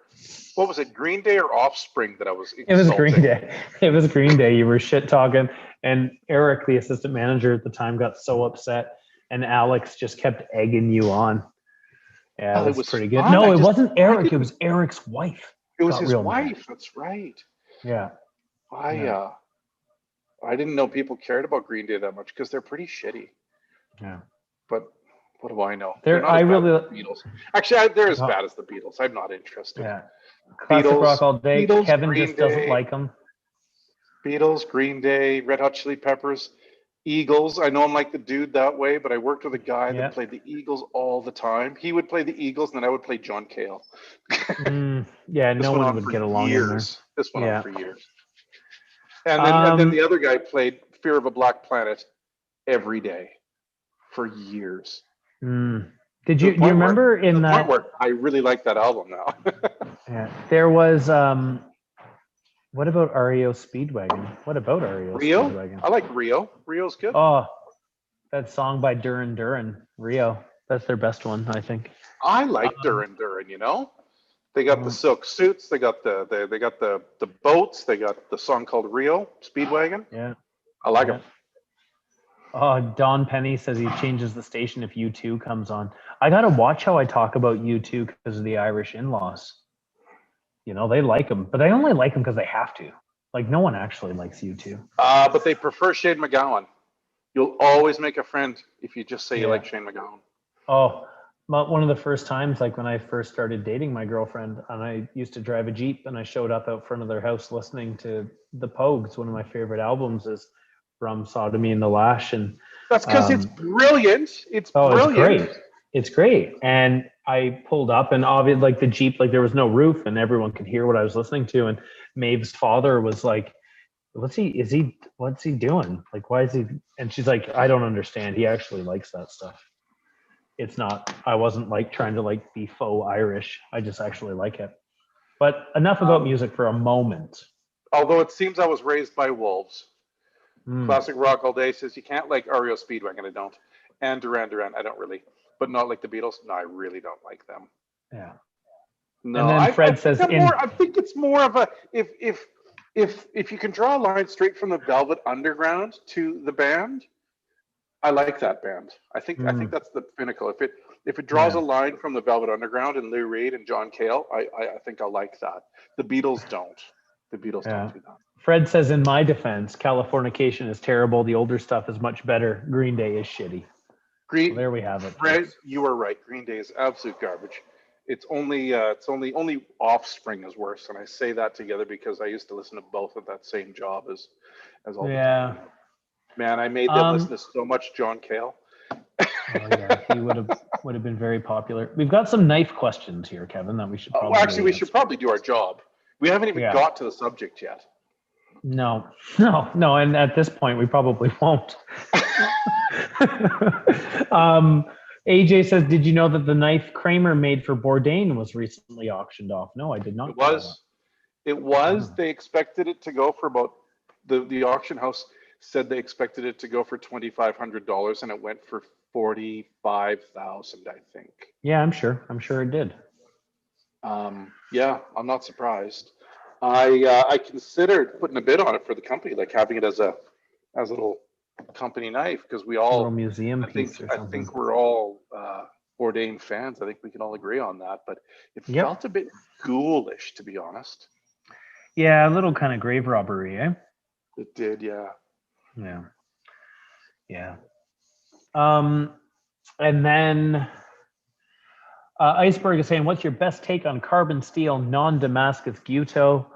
what was it, Green Day or Offspring that I was insulting? It was Green Day. It was Green Day. You were shit talking, and Eric, the assistant manager at the time, got so upset, and Alex just kept egging you on. Yeah, it was pretty good. No, it wasn't Eric. It was Eric's wife. It was his wife. That's right. Yeah. I didn't know people cared about Green Day that much because they're pretty shitty. Yeah. But what do I know? They're not as bad as the Beatles. Actually, they're as bad as the Beatles. I'm not interested. Yeah. Classic rock all day. Beatles, Kevin Green just doesn't Day, like them. Beatles, Green Day, Red Hot Chili Peppers, Eagles. I know I'm like the dude that way, but I worked with a guy that played the Eagles all the time. He would play the Eagles, and then I would play John Cale. Yeah, no one would get along in there. This went on for years. And then the other guy played Fear of a Black Planet every day for years. Did you remember in that? Where I really like that album now. Yeah, there was. What about REO Speedwagon? Speedwagon? I like Rio. Rio's good. Oh, that song by Duran Duran, Rio. That's their best one, I think. I like Duran Duran. They got the silk suits. They got the boats. They got the song called Rio Speedwagon. Yeah, I like them. Don Penny says he changes the station if U2 comes on. I gotta watch how I talk about U2 because of the Irish in-laws. They like them, but they only like them because they have to. Like, no one actually likes U2. But they prefer Shane MacGowan. You'll always make a friend if you just say you like Shane MacGowan. Oh, one of the first times, like when I first started dating my girlfriend, and I used to drive a Jeep, and I showed up out front of their house listening to the Pogues. One of my favorite albums is From Sodomy and the Lash, and that's because it's brilliant. It's brilliant. It's great. And I pulled up, and obviously, like the Jeep, like there was no roof, and everyone could hear what I was listening to. And Maeve's father was like, what's he doing? Like, why is he? And she's like, I don't understand. He actually likes that stuff. It's not, I wasn't like trying to like be faux Irish. I just actually like it. But enough about music for a moment. Although it seems I was raised by wolves. Classic rock all day says you can't like REO Speedwagon. I don't. And Duran Duran, I don't really. But not like the Beatles. No, I really don't like them. Yeah. No, and then Fred says, I think it's more of a if you can draw a line straight from the Velvet Underground to the band, I like that band. I think that's the pinnacle. If it draws a line from the Velvet Underground and Lou Reed and John Cale, I think I like that. The Beatles don't. The Beatles don't do that. Fred says, in my defense, Californication is terrible. The older stuff is much better. Green Day is shitty. So there we have it. Fred, you are right. Green Day is absolute garbage. It's only Offspring is worse, and I say that together because I used to listen to both at that same job as all the time. Man, I made them listen to so much John Cale. He would have been very popular. We've got some knife questions here, Kevin, that we should probably we should probably do our job. We haven't even got to the subject yet. No, and at this point we probably won't. AJ says, did you know that the knife Kramer made for Bourdain was recently auctioned off? No, I did not. It was. They expected it to go for about the auction house said they expected it to go for $2,500, and it went for 45,000, I think. Yeah, I'm sure it did. Yeah, I'm not surprised. I considered putting a bid on it for the company, like having it as a little company knife, because we A little all, museum piece or I something. think we're all ordained fans. I think we can all agree on that. But it felt a bit ghoulish, to be honest. Yeah, a little kind of grave robbery, eh? It did, yeah. Yeah. Yeah. And then Iceberg is saying, what's your best take on carbon steel non-Damascus Guto?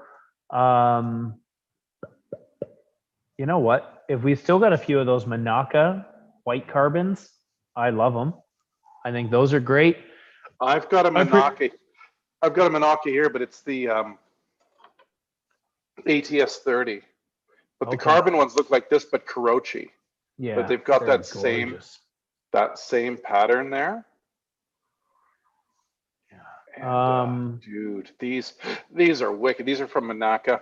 You know what? If we still got a few of those Manaka white carbons, I love them. I think those are great. I've got a Manaka. I've got a Manaka here, but it's the ATS 30. But the carbon ones look like this, but Kurochi. Yeah, but they've got that gorgeous. same pattern there. Yeah. And, dude, these are wicked. These are from Manaka.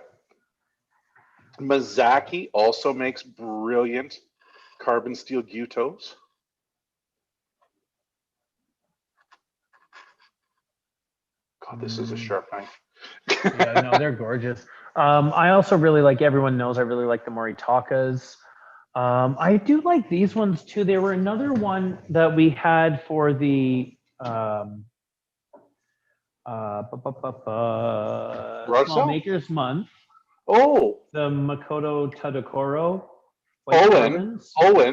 Mizaki also makes brilliant carbon steel Gutos. God, this is a sharp knife. Yeah, no, they're gorgeous. I also really like, everyone knows I really like the Moritakas. I do like these ones too. There were another one that we had for the Small Makers Month. Oh, the Makoto Tadokoro. Owen,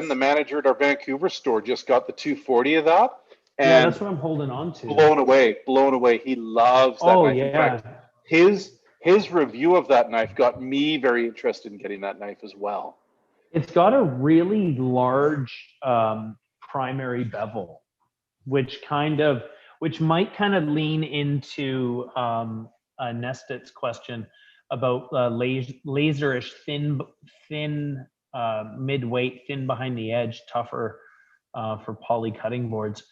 the manager at our Vancouver store, just got the 240 of that. And yeah, that's what I'm holding on to. Blown away. He loves that knife. Yeah. In fact, his review of that knife got me very interested in getting that knife as well. It's got a really large primary bevel, which might kind of lean into Nestet's question about laserish, thin mid-weight, thin behind the edge, tougher for poly cutting boards.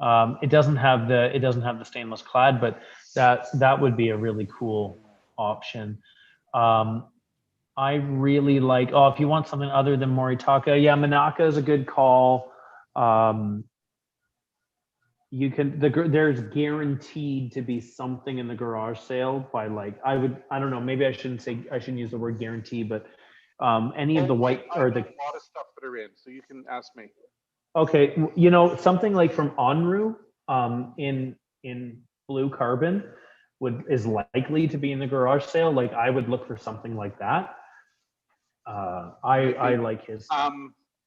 It doesn't have the stainless clad, but that would be a really cool option. I really like, if you want something other than Moritaka, yeah, Manaka is a good call. You can, there's guaranteed to be something in the garage sale by I don't know, maybe I shouldn't use the word guarantee, but any of the white or the, a lot of stuff that are in, so you can ask me. Okay, something like from Onru in blue carbon is likely to be in the garage sale. Like, I would look for something like that. I like his.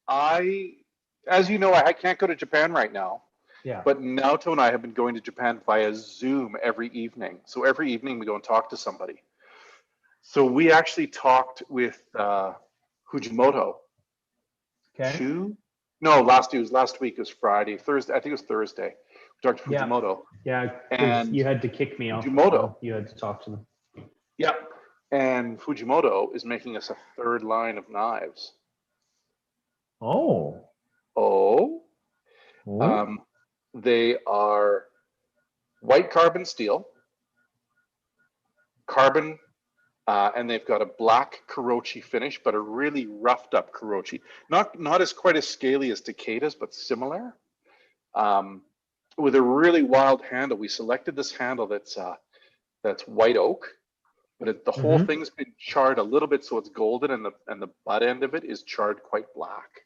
As you know, I can't go to Japan right now. Yeah. But Naoto and I have been going to Japan via Zoom every evening. So every evening we go and talk to somebody. So we actually talked with Fujimoto. Okay. Last week was Friday. Thursday, I think it was Thursday. We talked to Fujimoto. Yeah, and you had to kick me off. Fujimoto. You had to talk to them. Yeah. And Fujimoto is making us a third line of knives. Oh. They are white carbon steel, and they've got a black Kurochi finish, but a really roughed up Kurochi. Not as quite as scaly as Takeda's, but similar. With a really wild handle. We selected this handle that's white oak, but the whole thing's been charred a little bit, so it's golden, and the butt end of it is charred quite black.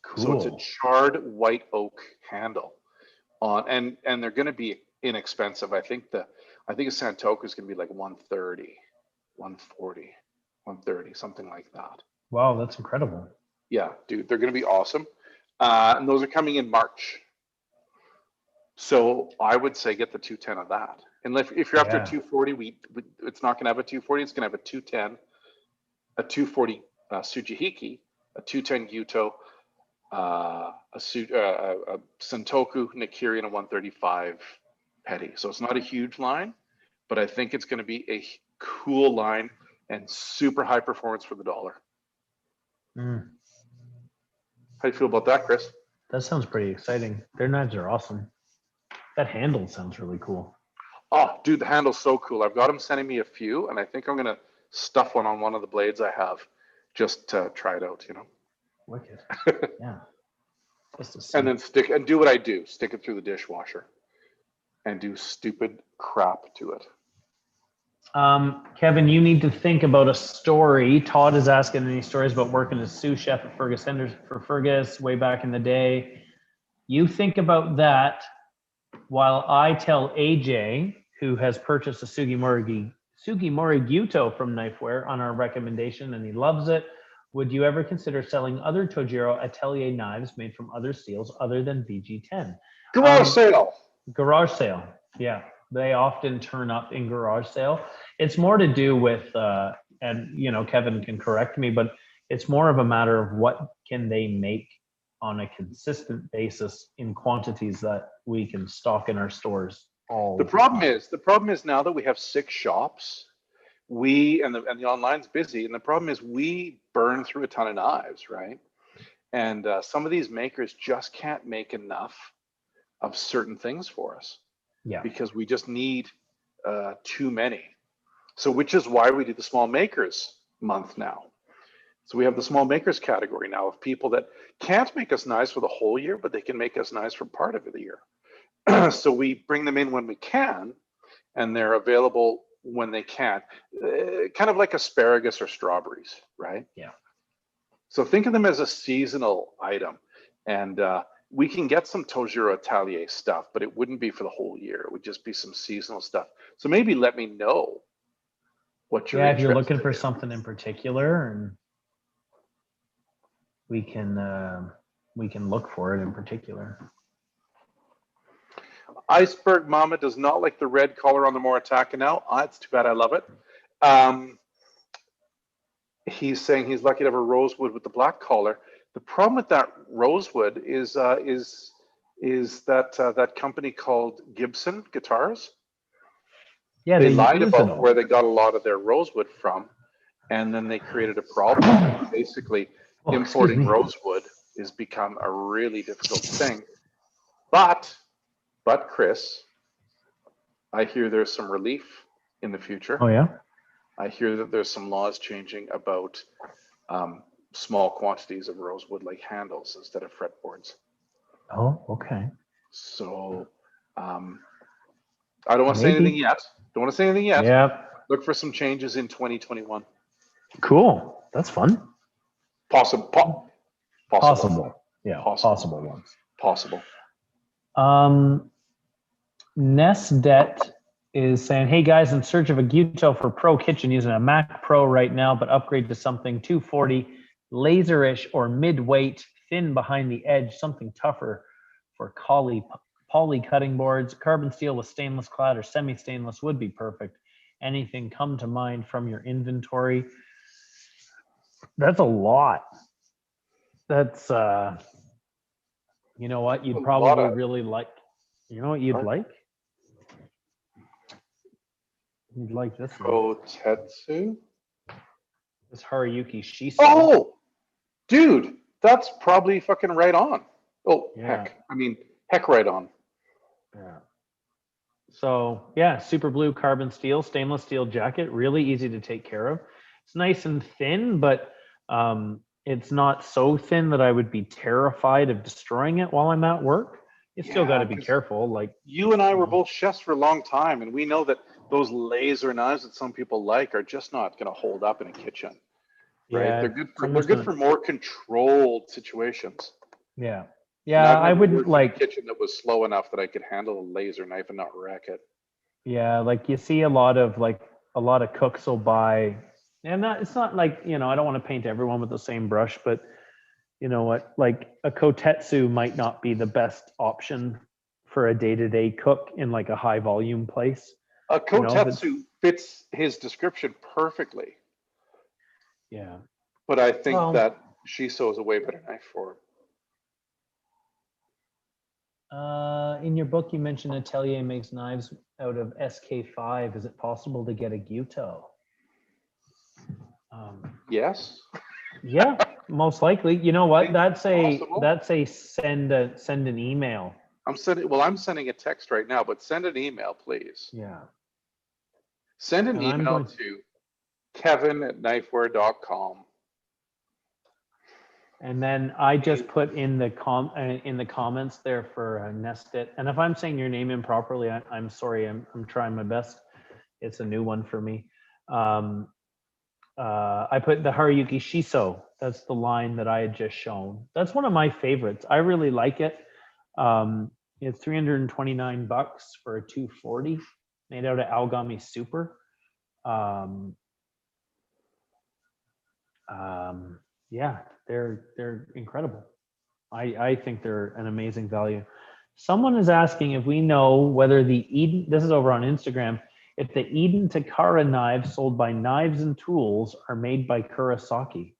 Cool. So it's a charred white oak handle and they're going to be inexpensive. I think a Santoku is going to be like 130, 140, 130, something like that. Wow, that's incredible. Yeah, dude, they're going to be awesome. And those are coming in March. So I would say get the 210 of that. And if you're after a 240, it's not going to have a 240. It's going to have a 210, a 240 Tsujihiki, a 210 Gyuto, a Santoku, Nikiri, and a 135 Petty. So it's not a huge line, but I think it's going to be a cool line and super high performance for the dollar. How do you feel about that, Chris? That sounds pretty exciting. Their knives are awesome. That handle sounds really cool. Oh, dude, the handle's so cool. I've got them sending me a few, and I think I'm going to stuff one on one of the blades I have. just to try it out, you know. Wicked. Yeah. Just to see. And then do what I do, stick it through the dishwasher and do stupid crap to it. Kevin, you need to think about a story. Todd is asking any stories about working as sous chef at Fergus Henderson for Fergus way back in the day. You think about that while I tell AJ, who has purchased a Sugimori Gyuto from Knifeware on our recommendation and he loves it. Would you ever consider selling other Tojiro Atelier knives made from other steels other than VG10? Garage sale. Garage sale. Yeah. They often turn up in garage sale. It's more to do with, and you know, Kevin can correct me, but it's more of a matter of what can they make on a consistent basis in quantities that we can stock in our stores. The problem is now that we have 6 shops, and the online's busy, and the problem is we burn through a ton of knives, right? And some of these makers just can't make enough of certain things for us. Yeah. Because we just need too many. So which is why we do the small makers month now. So we have the small makers category now of people that can't make us knives for the whole year, but they can make us knives for part of the year. So we bring them in when we can, and they're available when they can't. Kind of like asparagus or strawberries, right? Yeah. So think of them as a seasonal item. And we can get some Tojiro Atelier stuff, but it wouldn't be for the whole year. It would just be some seasonal stuff. So maybe let me know what you're if you're looking for something in particular, and we can look for it in particular. Iceberg Mama does not like the red color on the Moritaka now. It's too bad. I love it. He's saying he's lucky to have a rosewood with the black collar. The problem with that rosewood is that company called Gibson Guitars. Yeah, they lied about where they got a lot of their rosewood from, and then they created a problem. Basically, importing rosewood has become a really difficult thing. But Chris, I hear there's some relief in the future. Oh yeah. I hear that there's some laws changing about small quantities of rosewood, like handles instead of fretboards. Oh, okay. So I don't want to say anything yet. Yeah. Look for some changes in 2021. Cool. That's fun. Possible. Yeah. Possible ones. Possible. Nesdet is saying, hey guys, in search of a Gyuto for Pro Kitchen using a Mac Pro right now, but upgrade to something 240, laser-ish or mid-weight, thin behind the edge, something tougher for poly cutting boards. Carbon steel with stainless clad or semi-stainless would be perfect. Anything come to mind from your inventory? That's a lot. That's, you know what, you'd probably really like, you know what you'd like? You'd like this one. Kotetsu? This Haruyuki Shiso. Oh, dude, that's probably fucking right on. Oh, yeah. Heck right on. Yeah. So, yeah, super blue carbon steel, stainless steel jacket, really easy to take care of. It's nice and thin, but it's not so thin that I would be terrified of destroying it while I'm at work. You still got to be careful. Like you and I were both chefs for a long time, and we know that those laser knives that some people like are just not going to hold up in a kitchen. Right? Yeah, they're good for more controlled situations. Yeah. Yeah, I would like a kitchen that was slow enough that I could handle a laser knife and not wreck it. Yeah, like you see a lot of cooks will buy, and it's not like, you know, I don't want to paint everyone with the same brush, but you know what, like a Kotetsu might not be the best option for a day-to-day cook in like a high volume place. A Kotetsu fits his description perfectly. Yeah. But I think that Shiso is a way better knife for it. In your book, you mentioned Atelier makes knives out of SK5. Is it possible to get a Gyuto? Yes. Yeah, most likely. You know what? That's a send an email. I'm sending a text right now, but send an email, please. Yeah. Send an email to Kevin@knifeware.com And then I just put in the comments there for Nested. And if I'm saying your name improperly, I'm sorry. I'm trying my best. It's a new one for me. I put the Haruyuki Shiso. That's the line that I had just shown. That's one of my favorites. I really like it. It's $329 for a 240 made out of Algami Super. Yeah, they're incredible. I think they're an amazing value. Someone is asking if we know whether the Eden, this is over on Instagram, if the Eden Takara knives sold by Knives and Tools are made by Kurosaki.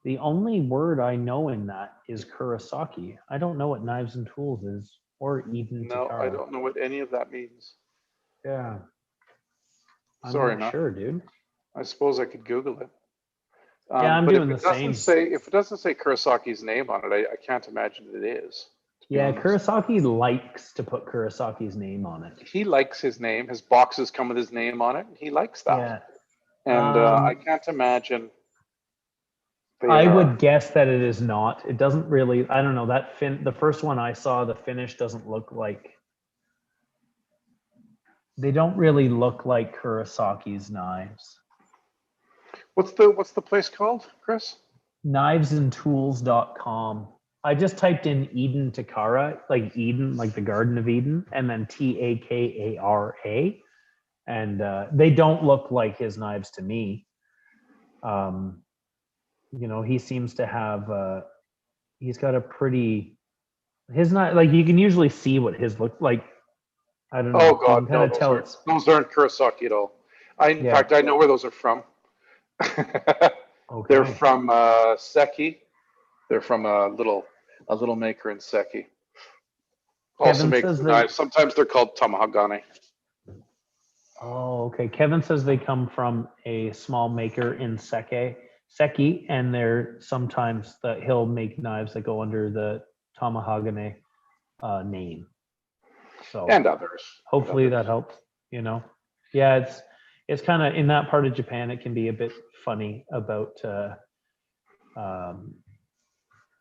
The only word I know in that is Kurosaki. I don't know what Knives and Tools is or Eden No, Takara. I don't know what any of that means. Yeah. I'm Sorry, not man. sure, dude. I suppose I could Google it. Yeah, I'm but doing if the same. If it doesn't say Kurosaki's name on it, I can't imagine it is. Yeah, Kurosaki likes to put Kurosaki's name on it. He likes his name. His boxes come with his name on it. He likes that. Yeah. And I can't imagine. I would guess that it is not. It doesn't really, I don't know, the first one I saw, the finish doesn't look like, they don't really look like Kurosaki's knives. What's the place called, Chris? Knivesandtools.com. I just typed in Eden Takara, like Eden, like the Garden of Eden, and then Takara. And they don't look like his knives to me. You know, he seems to have, he's got a pretty, his knife, like you can usually see what his look like. I don't know. Oh God, you can kind of tell it's. Those aren't Kurosaki at all. In fact, I know where those are from. Okay. They're from Seki. They're from a little maker in Seki. Also makes knives. Sometimes they're called tomahagane. Oh, okay. Kevin says they come from a small maker in Seki, and they're sometimes that he'll make knives that go under the tomahagane name. So and others. Hopefully that helps. You know, yeah, it's kind of in that part of Japan. It can be a bit funny about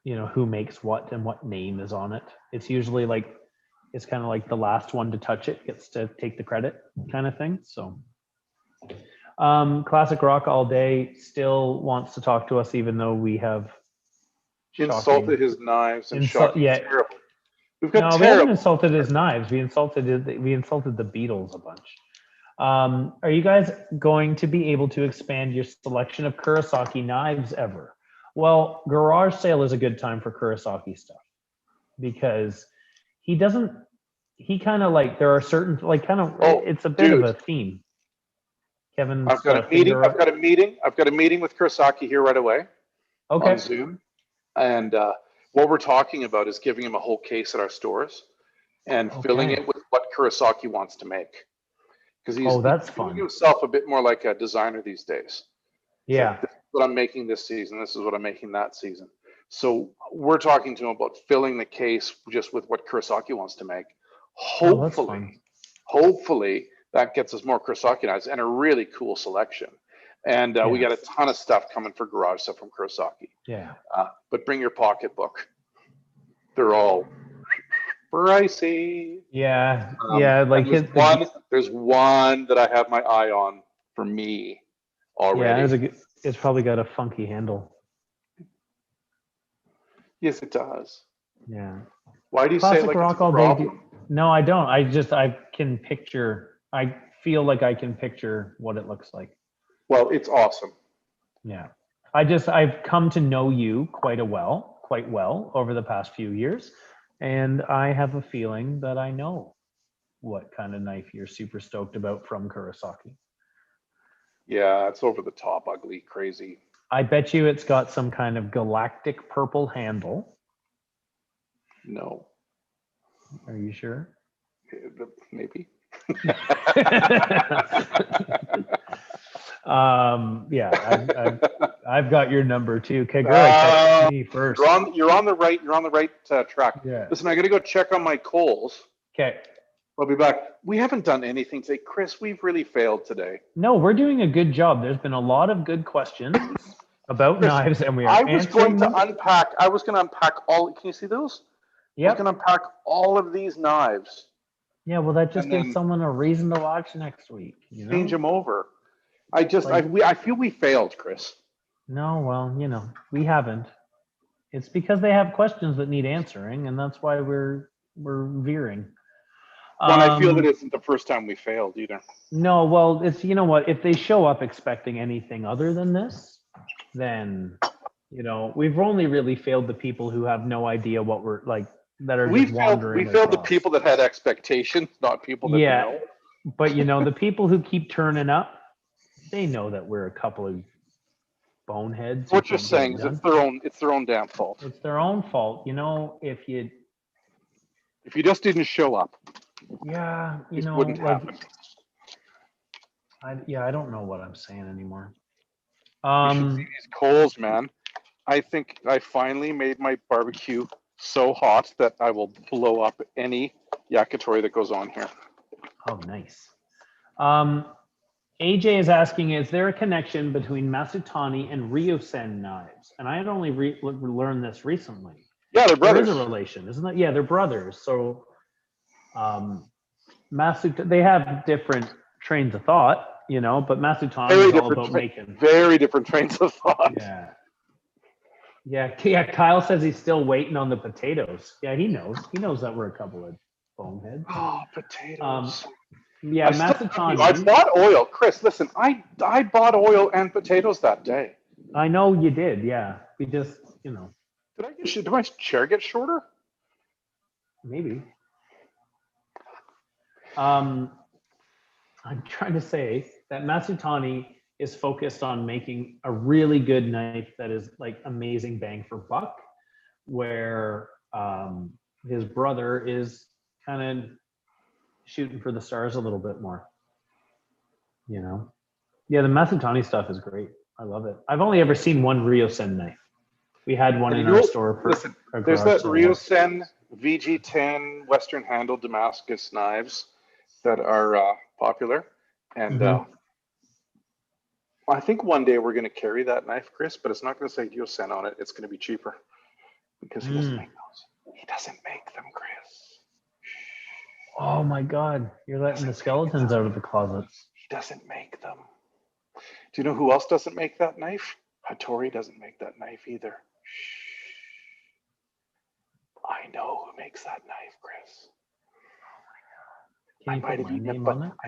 you know, who makes what and what name is on it. It's usually like, it's kind of like the last one to touch it gets to take the credit kind of thing. So Classic Rock all day still wants to talk to us, even though we have insulted his knives and shocking. Yeah. Terrible. We haven't insulted his knives. We insulted the Beatles a bunch. Are you guys going to be able to expand your selection of Kurosaki knives ever? Well, garage sale is a good time for Kurosaki stuff because he kind of like, there are certain, like kind of, it's a bit of a theme. Kevin, I've got a meeting with Kurosaki here right away. Okay. On Zoom. And what we're talking about is giving him a whole case at our stores and filling it with what Kurosaki wants to make. Because he's doing himself a bit more like a designer these days. Yeah. Like, this is what I'm making this season. This is what I'm making that season. So we're talking to him about filling the case just with what Kurosaki wants to make. Hopefully that gets us more Kurosaki knives and a really cool selection. And we got a ton of stuff coming for garage stuff from Kurosaki. Yeah. But bring your pocketbook. They're all pricey. Yeah. Like there's one that I have my eye on for me already. Yeah, it's probably got a funky handle. Yes, it does. Yeah. Why do you say it like it's a problem? No, I don't. I feel like I can picture what it looks like. Well, it's awesome. Yeah. I've come to know you quite well over the past few years. And I have a feeling that I know what kind of knife you're super stoked about from Kurosaki. Yeah, it's over the top, ugly, crazy. I bet you it's got some kind of galactic purple handle. No. Are you sure? Maybe. Yeah, I've got your number too. Kagura texted me first. You're on the right track. Yeah. Listen, I got to go check on my coals. Okay. I'll be back. We haven't done anything today, Chris. We've really failed today. No, we're doing a good job. There's been a lot of good questions. about Chris, knives, and we are I was going answering to them. unpack. I was going to unpack all. Can you see those? I was Yep. going to unpack all of these knives Yeah, well, that just and gives then someone a reason to watch next week. You change know, them over. I just, like I feel we failed, Chris. no, well, you know, we haven't. It's because they have questions that need answering, and that's why we're veering. One, I feel that Um, isn't the first time we failed either. no, well, it's you know what? If they show up expecting anything other than this, then you know we've only really failed the people who have no idea what we're like that are just We wandering failed the across. people that had expectations, not people that Yeah, know. but you know the people who keep turning up, they know that we're a couple of boneheads who What you're can't get saying it is done. it's their own damn fault. It's their own fault, you know. If you, If you just didn't show up, yeah, you this know, wouldn't like, happen. I don't know what I'm saying anymore. You should see these coals, man. I think I finally made my barbecue so hot that I will blow up any yakitori that goes on here. Oh, nice. AJ is asking, is there a connection between Masutani and Ryosen knives? And I had only learned this recently. Yeah, they're brothers. There is a relation, isn't it? Yeah, they're brothers. So, they have different trains of thought, you know, but Masutani is all about making. Very different trains of thought. Yeah. Yeah. Kyle says he's still waiting on the potatoes. Yeah, he knows. He knows that we're a couple of boneheads. Oh, potatoes. Yeah, Masutani. I bought oil. Chris, listen, I bought oil and potatoes that day. I know you did. Yeah, we just, you know. Did my chair get shorter? Maybe. I'm trying to say that Masutani is focused on making a really good knife that is like amazing bang for buck, where his brother is kind of shooting for the stars a little bit more. You know? Yeah, the Masutani stuff is great. I love it. I've only ever seen one Ryosen knife. We had one in our store. Listen, there's that Ryosen VG10 Western handle Damascus knives that are popular. And I think one day we're going to carry that knife, Chris, but it's not going to say Ryosen on it. It's going to be cheaper because he doesn't make those. He doesn't make them, Chris. Oh my God. You're letting the skeletons out of the closet. He doesn't make them. Do you know who else doesn't make that knife? Hattori doesn't make that knife either. I know who makes that knife, Chris. I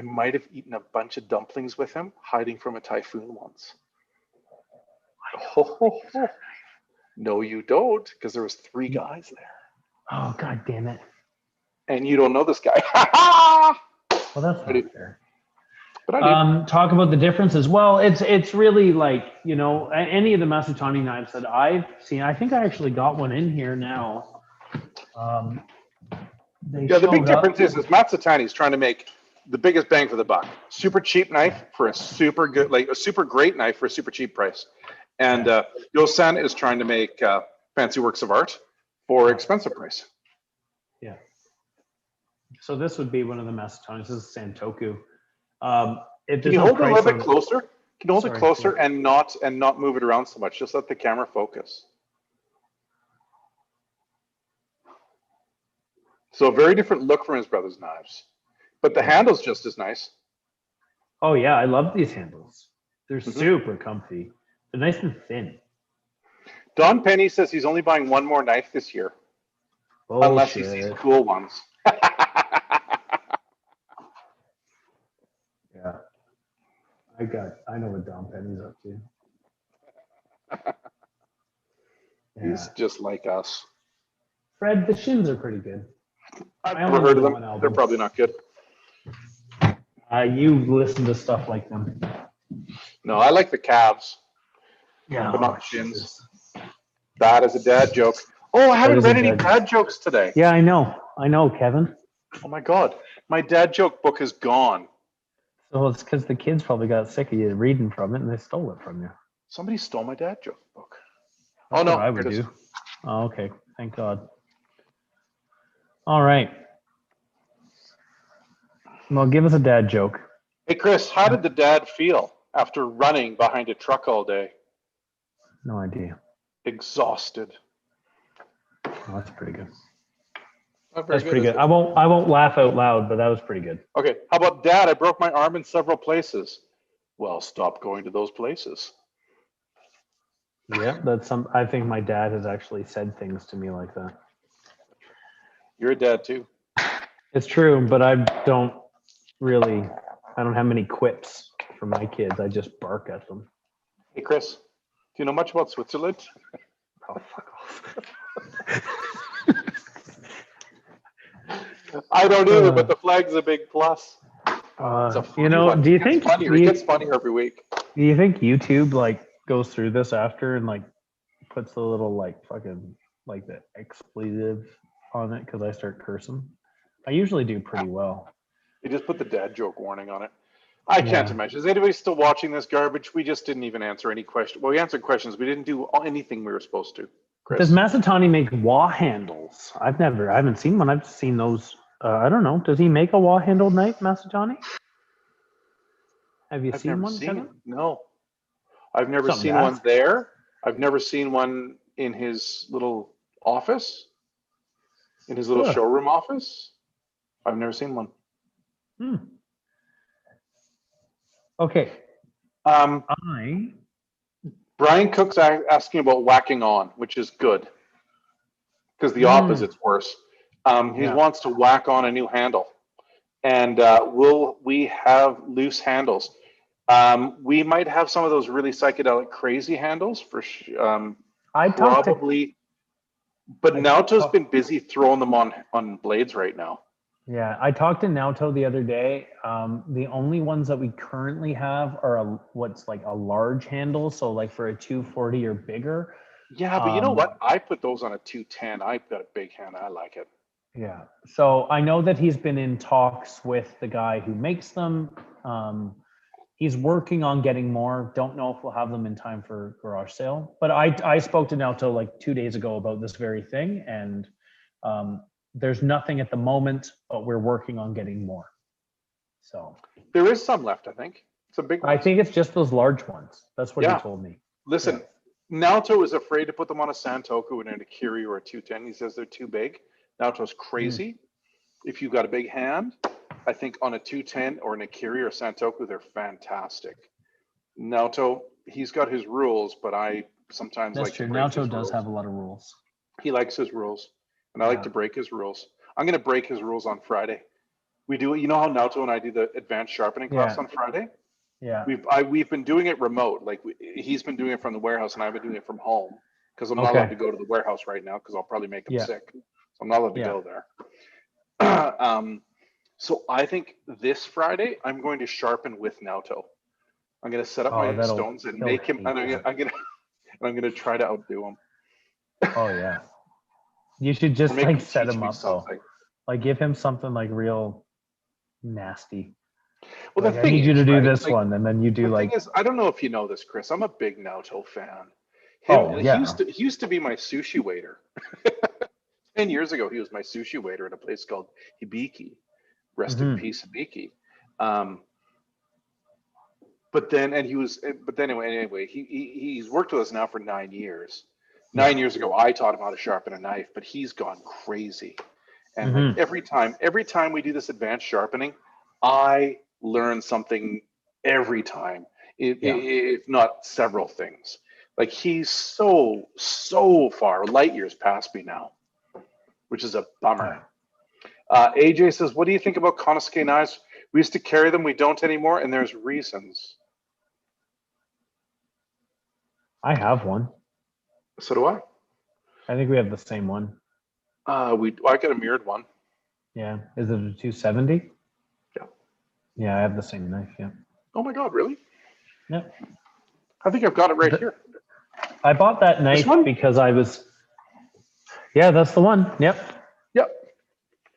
might have eaten a bunch of dumplings with him, hiding from a typhoon once. Oh. No, you don't, because there was 3 guys there. Oh, God damn it. And you don't know this guy. Well, that's not fair. But I did. Talk about the differences. Well, it's really like, you know, any of the Masutani knives that I've seen, I think I actually got one in here now. The big difference is Matsutani is trying to make the biggest bang for the buck. Super cheap knife for a super good, like a super great knife for a super cheap price. And Yosen is trying to make fancy works of art for expensive price. Yeah. So this would be one of the Masutanis. This is Santoku. Can you hold it a little bit closer? Can you hold it closer and not move it around so much? Just let the camera focus. So a very different look from his brother's knives, but the handle's just as nice. Oh yeah, I love these handles. They're super comfy. They're nice and thin. Don Penny says he's only buying one more knife this year, unless he sees cool ones. Yeah, I know what Don Penny's up to. Yeah. He's just like us. Fred, the shins are pretty good. I've never heard of them. They're probably not good. You listen to stuff like them. No, I like the calves. Yeah, but not the shins. That is a dad joke. Oh, I haven't read any dad jokes today. Yeah, I know, Kevin. Oh my God, my dad joke book is gone. So it's because the kids probably got sick of you reading from it and they stole it from you. Somebody stole my dad joke book. That's what I would do. Oh, okay. Thank God. All right. Well, give us a dad joke. Hey, Chris, how did the dad feel after running behind a truck all day? No idea. Exhausted. Oh, that's pretty good. Not very That's pretty is good. it? I won't laugh out loud, but that was pretty good. Okay. How about Dad? I broke my arm in several places. Well, stop going to those places. Yeah, that's some. I think my dad has actually said things to me like that. You're a dad too. It's true, but I don't have many quips for my kids. I just bark at them. Hey, Chris, do you know much about Switzerland? Oh, fuck off. I don't either, but the flag's a big plus. It's a funny one. Do you It gets think funnier. It gets funnier every week. Do you think YouTube like goes through this after and like puts the little like fucking like the expletive on it because I start cursing? I usually do pretty well. They just put the dad joke warning on it. I can't imagine. Is anybody still watching this garbage? We just didn't even answer any question. Well, we answered questions. We didn't do anything we were supposed to. Chris? Does Masatani make wah handles? I haven't seen one. I've seen those. I don't know. Does he make a wah handled knife, Masatani? Have you seen one, Kevin? No. I've never Something seen to one ask. there. I've never seen one in his little office, in his little showroom office. I've never seen one. Okay. Brian Cook's asking about whacking on, which is good because the opposite's worse. He wants to whack on a new handle. And will we have loose handles? We might have some of those really psychedelic crazy handles for probably. But Naoto's been busy throwing them on blades right now. Yeah, I talked to Naoto the other day. The only ones that we currently have are what's like a large handle, so like for a 240 or bigger. Yeah, but you know what? I put those on a 210. I've got a big hand. I like it. Yeah. So I know that he's been in talks with the guy who makes them. He's working on getting more. Don't know if we'll have them in time for garage sale. But I spoke to Naoto like 2 days ago about this very thing, and there's nothing at the moment, but we're working on getting more. So there is some left, I think. Some big ones. I think it's just those large ones. That's what he told me. Listen, Naoto is afraid to put them on a Santoku and an Akiri or a 210. He says they're too big. Naoto's crazy. If you've got a big hand, I think on a 210 or an Akiri or Santoku, they're fantastic. Naoto, he's got his rules, but I sometimes That's like true. to break Naoto his does rules. have a lot of rules. He likes his rules, and I like to break his rules. I'm going to break his rules on Friday. We do it. You know how Naoto and I do the advanced sharpening class on Friday? Yeah. We've been doing it remote. Like he's been doing it from the warehouse, and I've been doing it from home because I'm not allowed to go to the warehouse right now because I'll probably make him sick. So I'm not allowed to go there. So I think this Friday I'm going to sharpen with Naoto. I'm going to set up my stones and make him. I'm going to try to outdo him. Oh yeah. You should just like set him up though. Like give him something like real nasty. Well, like, the thing I need you to do this like, one, and then you do the like. Thing is, I don't know if you know this, Chris. I'm a big Naoto fan. He used to be my sushi waiter. 10 years ago, he was my sushi waiter at a place called Hibiki. Rest in peace, Hibiki. But anyway, he's worked with us now for 9 years. 9 years ago, I taught him how to sharpen a knife, but he's gone crazy. And like every time we do this advanced sharpening, I learn something every time, if not several things. Like he's so far, light years past me now, which is a bummer. AJ says, what do you think about Konosuke knives? We used to carry them, we don't anymore, and there's reasons. I have one. So do I. I think we have the same one. I got a mirrored one. Yeah. Is it a 270? Yeah. Yeah, I have the same knife, yeah. Oh my God, really? Yep. I think I've got it right here. I bought that knife because I was... Yeah, that's the one. Yep. Yep.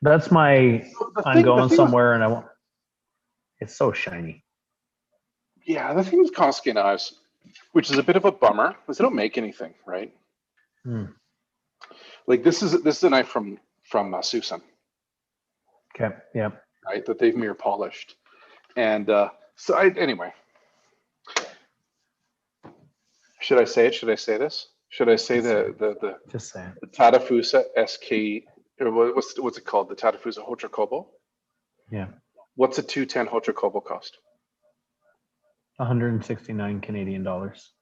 That's my... I'm going somewhere and I want... It's so shiny. Yeah, the thing with Konosuke knives, which is a bit of a bummer, is they don't make anything, right? Like this is a knife from Susan. Okay. Yeah. Right, that they've mirror polished, and anyway, I Should I say it? Should I say this? Should I say Just saying. the Tadafusa SK, or what's it called? The Tadafusa Hochokobo? Yeah. What's a 210 Hochokobo cost? 169 Canadian dollars.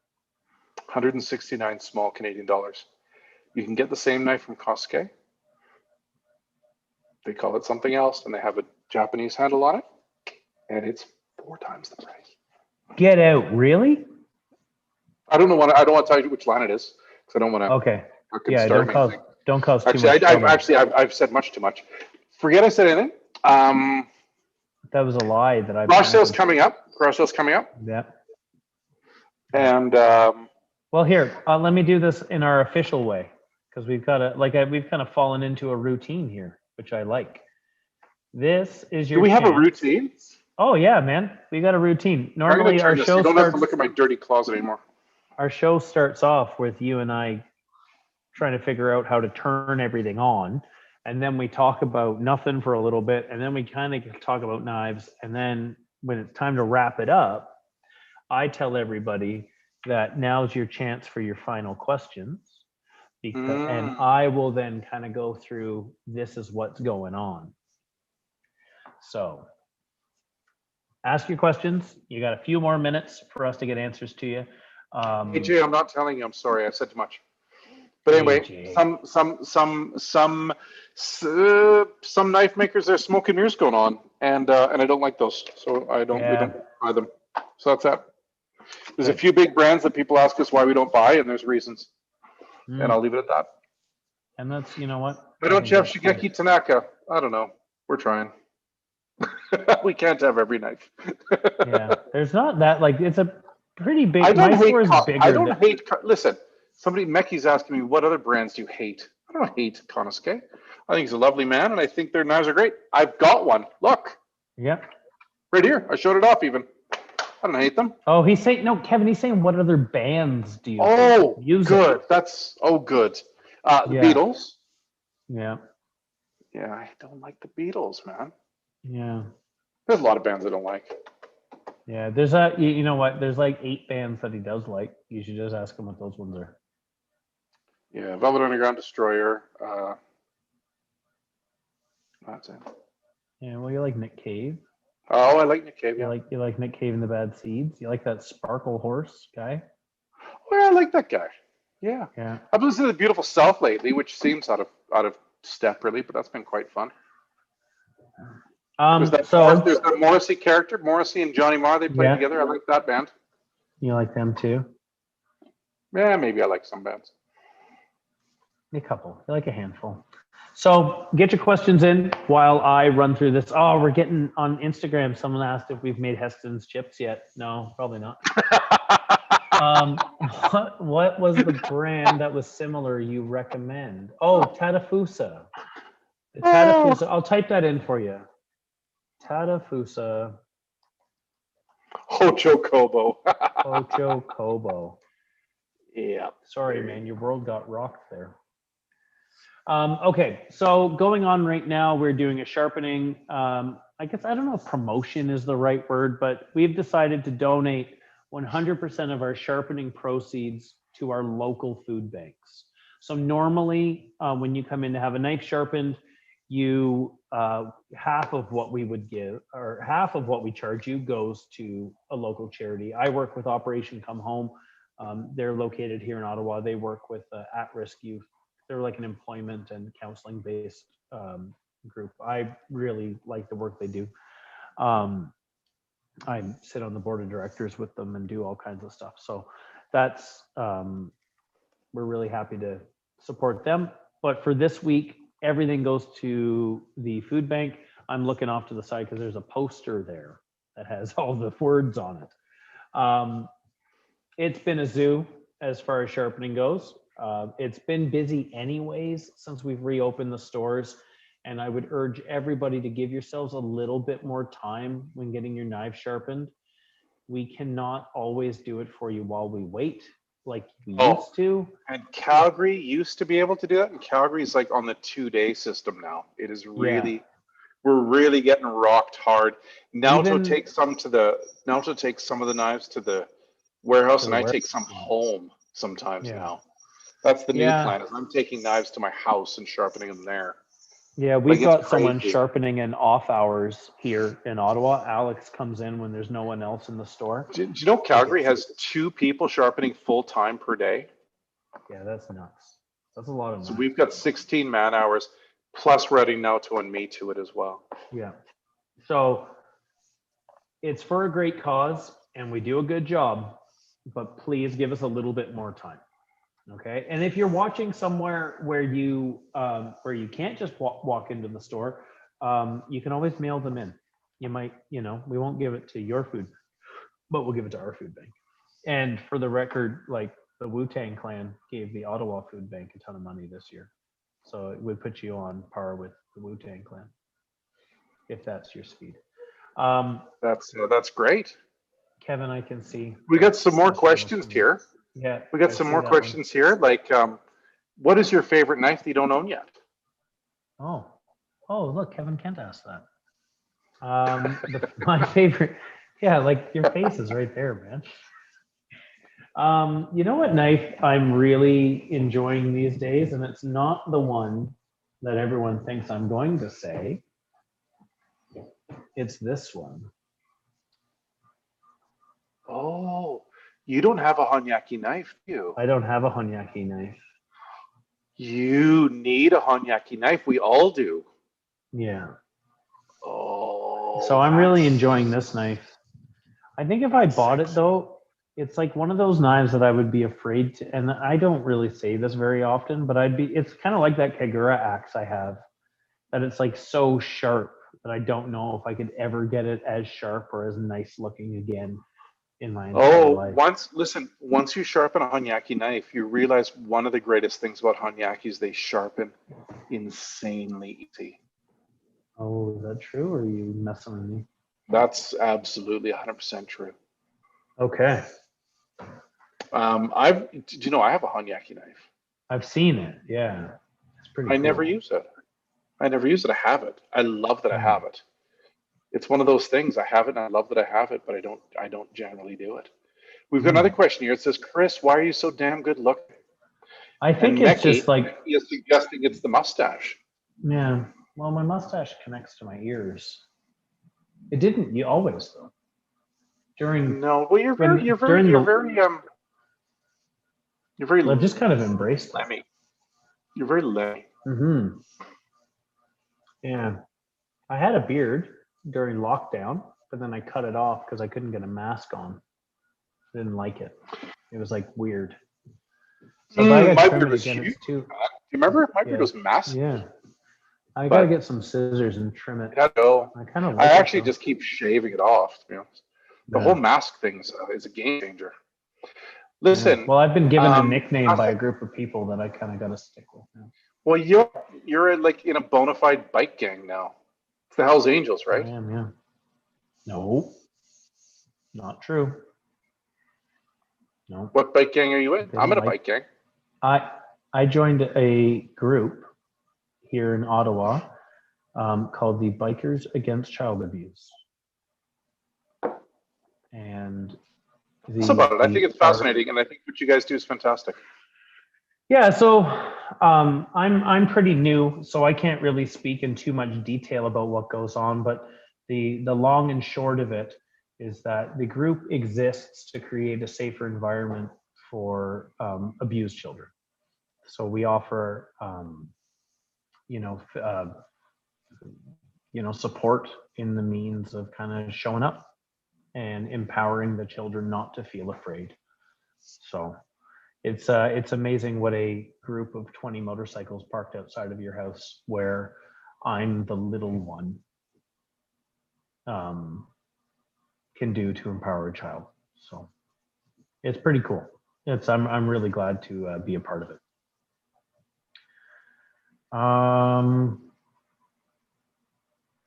169 small Canadian dollars. You can get the same knife from Kosuke. They call it something else, and they have a Japanese handle on it, and it's 4 times the price. Get out! Really? I don't want to tell you which line it is because I don't want to. Okay. Yeah. Don't cause too Actually, much trouble. I've said much too much. Forget I said anything. That was a lie that I. Garage sale's coming up. Yeah. And well, here, let me do this in our official way because we've got we've kind of fallen into a routine here, which I like. This is your. Do we have a routine? Oh yeah, man, we got a routine. Normally, our show. You don't have to look at my dirty closet anymore. Our show starts off with you and I trying to figure out how to turn everything on, and then we talk about nothing for a little bit, and then we kind of talk about knives, and then when it's time to wrap it up, I tell everybody that now's your chance for your final questions, and I will then kind of go through this is what's going on. So ask your questions. You got a few more minutes for us to get answers to you. AJ, I'm not telling you. I'm sorry. I said too much. But anyway, AJ. some knife makers, there's smoke and mirrors going on, and I don't like those, so we don't buy them. So that's that. There's a few big brands that people ask us why we don't buy, and there's reasons, and I'll leave it at that. And that's, you know what? Why don't you have Shigeki Tanaka? I don't know. We're trying. We can't have every knife. Yeah, there's not that, like, it's a pretty big. Listen, Meki's asking me what other brands do you hate? I don't hate Konosuke. I think he's a lovely man, and I think their knives are great. I've got one. Look. Yep. Right here. I showed it off even. I don't hate them. Oh, he's saying, no, Kevin, he's saying what other bands do you use? Good. That's, good. The Beatles. Yeah. Yeah, I don't like the Beatles, man. Yeah. There's a lot of bands I don't like. Yeah, there's you know what? There's like 8 bands that he does like. You should just ask him what those ones are. Yeah, Velvet Underground, Destroyer. That's it. Yeah, well, you like Nick Cave. Oh, I like Nick Cave. Yeah. You like Nick Cave and the Bad Seeds. You like that Sparkle Horse guy. Well, I like that guy. Yeah. Yeah. I've listened to The Beautiful South lately, which seems out of step really, but that's been quite fun. There's that Morrissey character, Morrissey and Johnny Marr. They played together. I like that band. You like them too? Yeah, maybe I like some bands. A couple. You like a handful. So get your questions in while I run through this. Oh, we're getting on Instagram. Someone asked if we've made Heston's chips yet. No, probably not. What was the brand that was similar you recommend? Oh, Tadafusa. The Tadafusa. I'll type that in for you. Tadafusa. Hochokobo. Hochokobo. Yeah. Sorry, man. Your world got rocked there. Okay, so going on right now, we're doing a sharpening. I guess, I don't know if promotion is the right word, but we've decided to donate 100% of our sharpening proceeds to our local food banks. So normally when you come in to have a knife sharpened, you half of what we would give, or half of what we charge you, goes to a local charity. I work with Operation Come Home. They're located here in Ottawa. They work with at-risk youth. They're like an employment and counseling based group. I really like the work they do. I sit on the board of directors with them and do all kinds of stuff. So that's, we're really happy to support them. But for this week, everything goes to the food bank. I'm looking off to the side because there's a poster there that has all the words on it. It's been a zoo as far as sharpening goes. It's been busy anyways since we've reopened the stores, and I would urge everybody to give yourselves a little bit more time when getting your knife sharpened. We cannot always do it for you while we wait like we used to. And Calgary used to be able to do that, and Calgary is like on the 2-day system now. It is really, we're really getting rocked hard. Naoto takes some of the knives to the warehouse, and I take some home. sometimes Yeah. now. That's the new Yeah. plan. Is I'm taking knives to my house and sharpening them there. Yeah, Like, we've it's got someone crazy. sharpening in off hours here in Ottawa. Alex comes in when there's no one else in the store. Do you know Calgary has 2 people sharpening full time per day? Yeah, that's nuts. That's a lot of So knives. we've got 16 man hours, plus we're adding Naoto and me to it as well. Yeah. So it's for a great cause and we do a good job, but please give us a little bit more time. Okay. And if you're watching somewhere where you can't just walk into the store, you can always mail them in. You might, we won't give it to your food, but we'll give it to our food bank. And for the record, like the Wu-Tang Clan gave the Ottawa Food Bank a ton of money this year. So it would put you on par with the Wu-Tang Clan, if that's your speed. That's great. Kevin, I can see. We got some more questions here. Yeah. We got some more questions here. Like, what is your favorite knife that you don't own yet? Oh, look, Kevin Kent asked that. My favorite, yeah, like your face is right there, man. You know what knife I'm really enjoying these days, and it's not the one that everyone thinks I'm going to say. It's this one. Oh, you don't have a Honyaki knife, do you? I don't have a Honyaki knife. You need a Honyaki knife. We all do. Yeah. Oh. So I'm really enjoying this knife. I think if I bought it though, it's like one of those knives that I would be afraid to, and I don't really say this very often, but it's kind of like that Kagura axe I have, that it's like so sharp that I don't know if I could ever get it as sharp or as nice looking again in my entire life. Once you sharpen a Honyaki knife, you realize one of the greatest things about Honyaki is they sharpen insanely easy. Oh, is that true, or are you messing with me? That's absolutely 100% true. Okay. I have a Honyaki knife. I've seen it. Yeah, it's pretty. I never use it. I have it. I love that I have it. It's one of those things. I have it and I love that I have it, but I don't generally do it. We've got another question here. It says, Chris, why are you so damn good looking? I think it's just like you're suggesting it's the mustache. Yeah. Well, my mustache connects to my ears. It didn't. You always though. You're very. I've just kind of embraced that. You're very lemmy. Mm-hmm. Yeah. I had a beard during lockdown, but then I cut it off because I couldn't get a mask on. I didn't like it. It was like weird. So my beard was huge. Do you remember? My beard was massive. Yeah. I gotta get some scissors and trim it. I actually just keep shaving it off, to be honest. The whole mask thing is a game changer. Listen. Yeah. Well, I've been given a nickname by a group of people that I kind of got to stick with now. Well, you're like in a bona fide bike gang now. It's the Hells Angels, right? I am, yeah. No, not true. No. What bike gang are you in? I'm in a bike gang. I joined a group here in Ottawa called the Bikers Against Child Abuse. And that's about it. I think it's fascinating, and I think what you guys do is fantastic. Yeah, so I'm pretty new, so I can't really speak in too much detail about what goes on, but the long and short of it is that the group exists to create a safer environment for abused children. So we offer support in the means of kind of showing up and empowering the children not to feel afraid. So it's amazing what a group of 20 motorcycles parked outside of your house, where I'm the little one, can do to empower a child. So it's pretty cool. I'm really glad to be a part of it.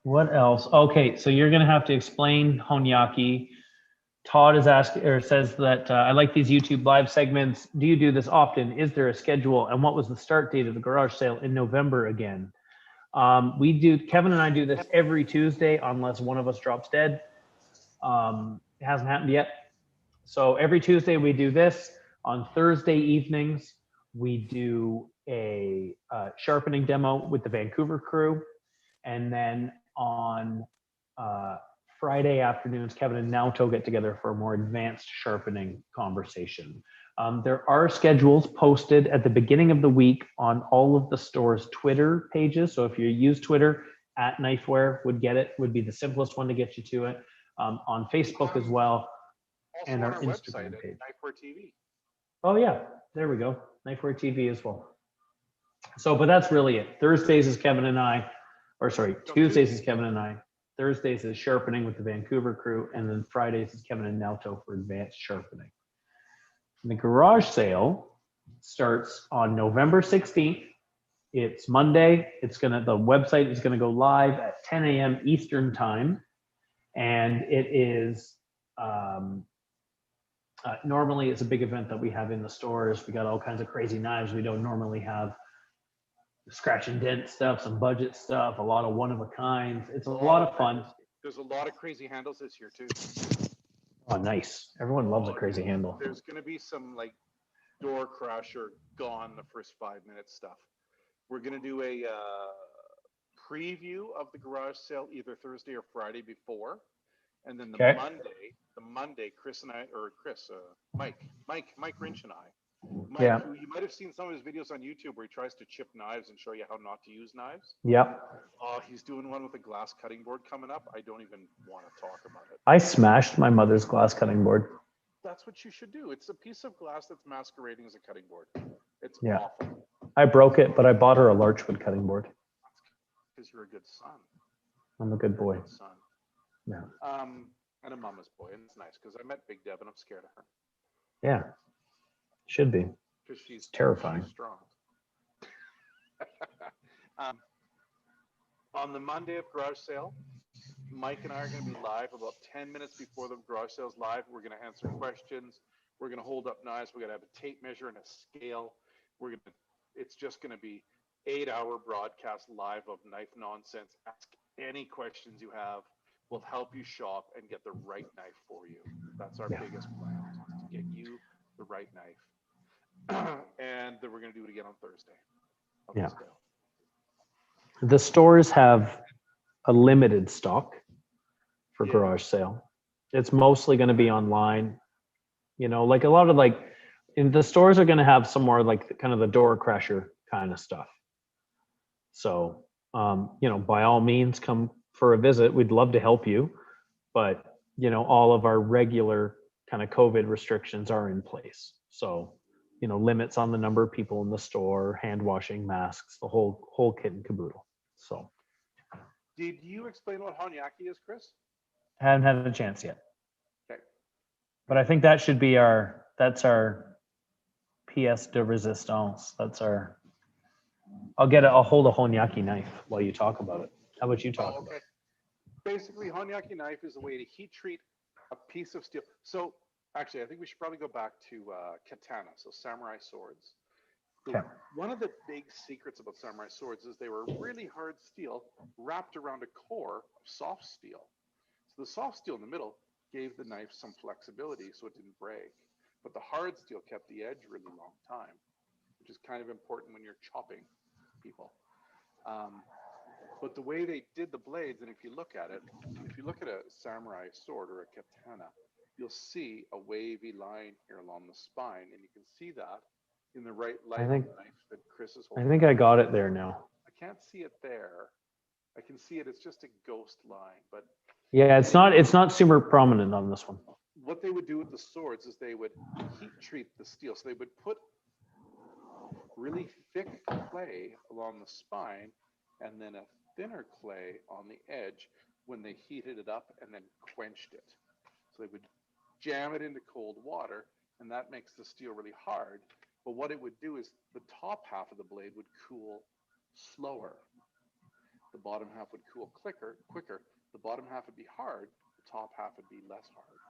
What else? Okay, so you're gonna have to explain Honyaki. Todd is asking, or says that I like these YouTube live segments. Do you do this often? Is there a schedule? And what was the start date of the garage sale in November again? Kevin and I do this every Tuesday unless one of us drops dead. It hasn't happened yet. So every Tuesday we do this. On Thursday evenings, we do a sharpening demo with the Vancouver crew. And then on uh, Friday afternoons, Kevin and Naoto get together for a more advanced sharpening conversation. There are schedules posted at the beginning of the week on all of the store's Twitter pages. So if you use Twitter, at Knifeware would be the simplest one to get you to it. On Facebook as well, Also and on our our Instagram website page. at Knifeware TV. Oh yeah, there we go. Knifeware TV as well. So, but that's really it. Thursdays is Kevin and I, or sorry, Tuesdays is Kevin and I. Thursdays is sharpening with the Vancouver crew, and then Fridays is Kevin and Naoto for advanced sharpening. And the garage sale starts on November 16th. It's Monday. The website is gonna go live at 10 a.m. Eastern time, and it is normally it's a big event that we have in the stores. We got all kinds of crazy knives we don't normally have. Scratch and dent stuff, some budget stuff, a lot of one of a kinds. It's a lot of fun. There's a lot of crazy handles this year too. Oh, nice. Everyone loves a crazy handle. There's going to be some like door crusher gone the first 5 minutes stuff. We're going to do a preview of the garage sale either Thursday or Friday before, and then Monday, Mike Rinch and I. Mike, who you might have seen some of his videos on YouTube where he tries to chip knives and show you how not to use knives. Yep. Oh, he's doing one with a glass cutting board coming up. I don't even want to talk about it. I smashed my mother's glass cutting board. That's what you should do. It's a piece of glass that's masquerading as a cutting board. It's awful. I broke it, but I bought her a larchwood cutting board. Because you're a good son. I'm a good boy. Good son. Yeah. And a mama's boy, and it's nice because I met Big Deb and I'm scared of her. Yeah. Should be. Because she's terrifying. She's strong. On the Monday of garage sale, Mike and I are going to be live about 10 minutes before the garage sale's live. We're going to answer questions. We're going to hold up knives. We're going to have a tape measure and a scale. It's just going to be 8-hour broadcast live of knife nonsense. Ask any questions you have. We'll help you shop and get the right knife for you. That's our biggest plan, to get you the right knife. And then we're going to do it again on Thursday. Yeah. The stores have a limited stock for garage sale. It's mostly going to be online. Like a lot of in the stores are going to have some more like kind of the door crusher kind of stuff. So, by all means, come for a visit. We'd love to help you, but all of our regular kind of COVID restrictions are in place. So, limits on the number of people in the store, hand washing, masks, the whole kit and caboodle. So, did you explain what Honyaki is, Chris? I haven't had a chance yet. Okay. But I think that should be our pièce de résistance. I'll hold a Honyaki knife while you talk about it. How about you talk about it? Basically, Honyaki knife is a way to heat treat a piece of steel. So actually, I think we should probably go back to katana, so samurai swords. Okay. One of the big secrets about samurai swords is they were really hard steel wrapped around a core of soft steel. So the soft steel in the middle gave the knife some flexibility so it didn't break. But the hard steel kept the edge a really long time, which is kind of important when you're chopping people. But the way they did the blades, and if you look at a samurai sword or a katana, you'll see a wavy line here along the spine, and you can see that in the right light on the knife that Chris is holding. I think I got it there now. I can't see it there. I can see it. It's just a ghost line, but yeah, it's not super prominent on this one. What they would do with the swords is they would heat treat the steel. So they would put really thick clay along the spine and then a thinner clay on the edge when they heated it up and then quenched it. So they would jam it into cold water, and that makes the steel really hard. But what it would do is the top half of the blade would cool slower. The bottom half would cool quicker. The bottom half would be hard. The top half would be less hard.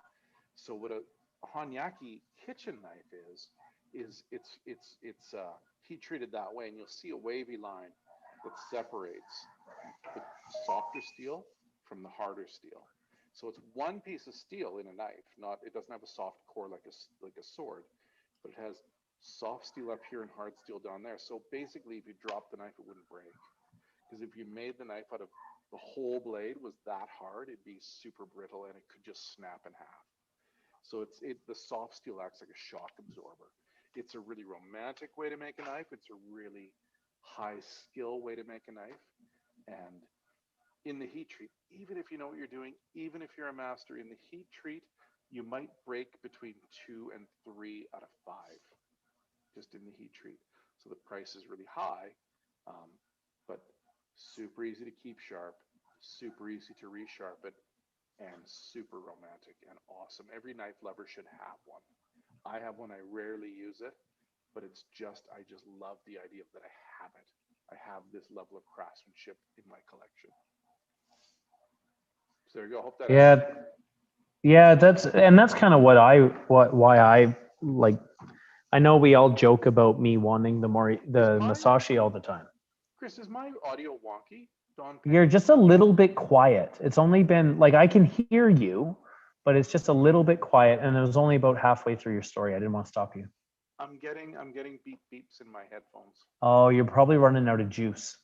So what a Honyaki kitchen knife is it's heat treated that way, and you'll see a wavy line that separates the softer steel from the harder steel. So it's one piece of steel in a knife. It doesn't have a soft core like a sword. but it has soft steel up here and hard steel down there. So basically, if you drop the knife, it wouldn't break. Because if you made the knife out of the whole blade was that hard, it'd be super brittle and it could just snap in half. So the soft steel acts like a shock absorber. It's a really romantic way to make a knife. It's a really high skill way to make a knife. And in the heat treat, even if you know what you're doing, even if you're a master in the heat treat, you might break between 2 and 3 out of 5 just in the heat treat. So the price is really high, but super easy to keep sharp, super easy to resharpen, and super romantic and awesome. Every knife lover should have one. I have one. I rarely use it, but I just love the idea that I have it. I have this level of craftsmanship in my collection. So there you go. Hope that helps. Yeah, that's kind of why I like. I know we all joke about me wanting the Masashi all the time. Chris, is my audio wonky? You're just a little bit quiet. It's only been like I can hear you, but it's just a little bit quiet, and it was only about halfway through your story. I didn't want to stop you. I'm getting beep beeps in my headphones. Oh, you're probably running out of juice.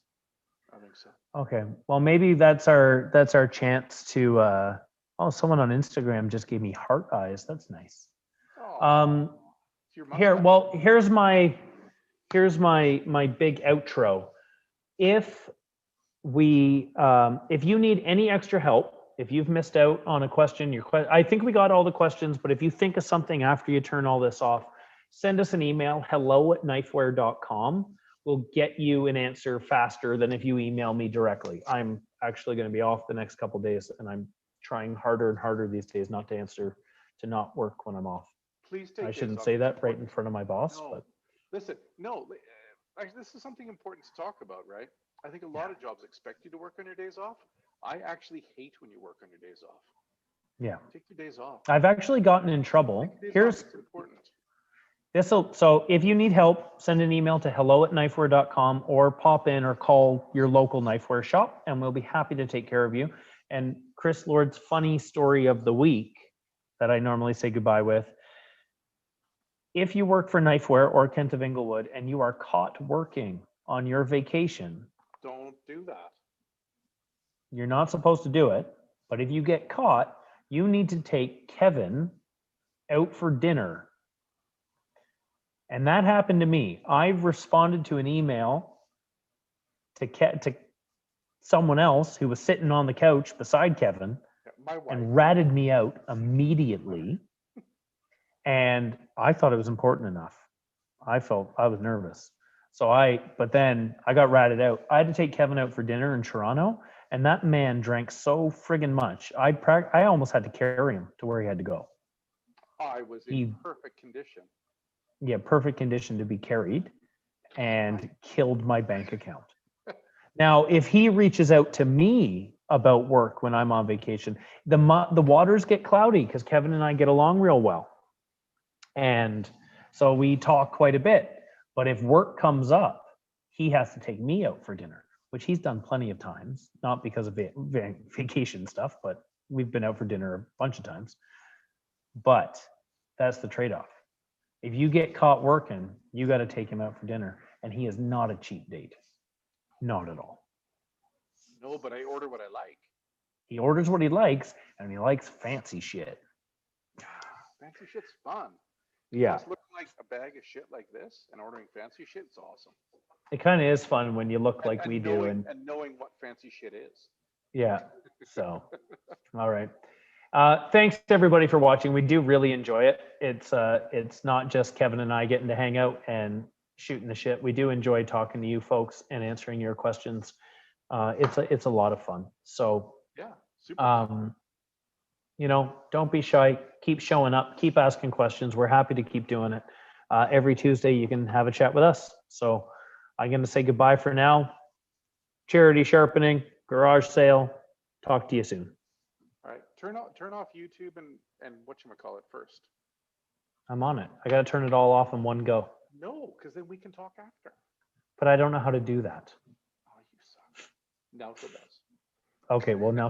I think so. Okay. Well, maybe that's our chance to someone on Instagram just gave me heart eyes. That's nice. Oh, here's my big outro. If you need any extra help, if you've missed out on a question, I think we got all the questions, but if you think of something after you turn all this off, send us an email, hello@knifeware.com. We'll get you an answer faster than if you email me directly. I'm actually going to be off the next couple of days, and I'm trying harder and harder these days not to not work when I'm off. Please take. I shouldn't say that right in front of my boss, but listen, actually, this is something important to talk about, right? I think a lot of jobs expect you to work on your days off. I actually hate when you work on your days off. Yeah. Take your days off. I've actually gotten in trouble. It's important. So if you need help, send an email to hello@knifeware.com or pop in or call your local knifeware shop, and we'll be happy to take care of you. And Chris Lord's funny story of the week that I normally say goodbye with. If you work for Knifeware or Kent of Inglewood and you are caught working on your vacation, don't do that. You're not supposed to do it, but if you get caught, you need to take Kevin out for dinner. And that happened to me. I've responded to an email to someone else who was sitting on the couch beside Kevin and ratted me out immediately. And I thought it was important enough. I was nervous. But then I got ratted out. I had to take Kevin out for dinner in Toronto, and that man drank so friggin' much. I almost had to carry him to where he had to go. I was in perfect condition. Yeah, perfect condition to be carried, and killed my bank account. Now, if he reaches out to me about work when I'm on vacation, the waters get cloudy because Kevin and I get along real well. And so we talk quite a bit. But if work comes up, he has to take me out for dinner, which he's done plenty of times, not because of vacation stuff, but we've been out for dinner a bunch of times. But that's the trade-off. If you get caught working, you got to take him out for dinner. And he is not a cheap date. Not at all. No, but I order what I like. He orders what he likes, and he likes fancy shit. Fancy shit's fun. Yeah. Just looking like a bag of shit like this and ordering fancy shit, it's awesome. It kind of is fun when you look like we do. And knowing what fancy shit is. Yeah. So, all right. Thanks everybody for watching. We do really enjoy it. It's not just Kevin and I getting to hang out and shooting the shit. We do enjoy talking to you folks and answering your questions. It's a lot of fun. So yeah, super fun. Don't be shy. Keep showing up. Keep asking questions. We're happy to keep doing it. Every Tuesday you can have a chat with us. So I'm going to say goodbye for now. Charity sharpening, garage sale. Talk to you soon. All right. Turn off YouTube and whatchamacallit first. I'm on it. I got to turn it all off in one go. No, because then we can talk after. But I don't know how to do that. Oh, you suck. Naoto does. Okay, well now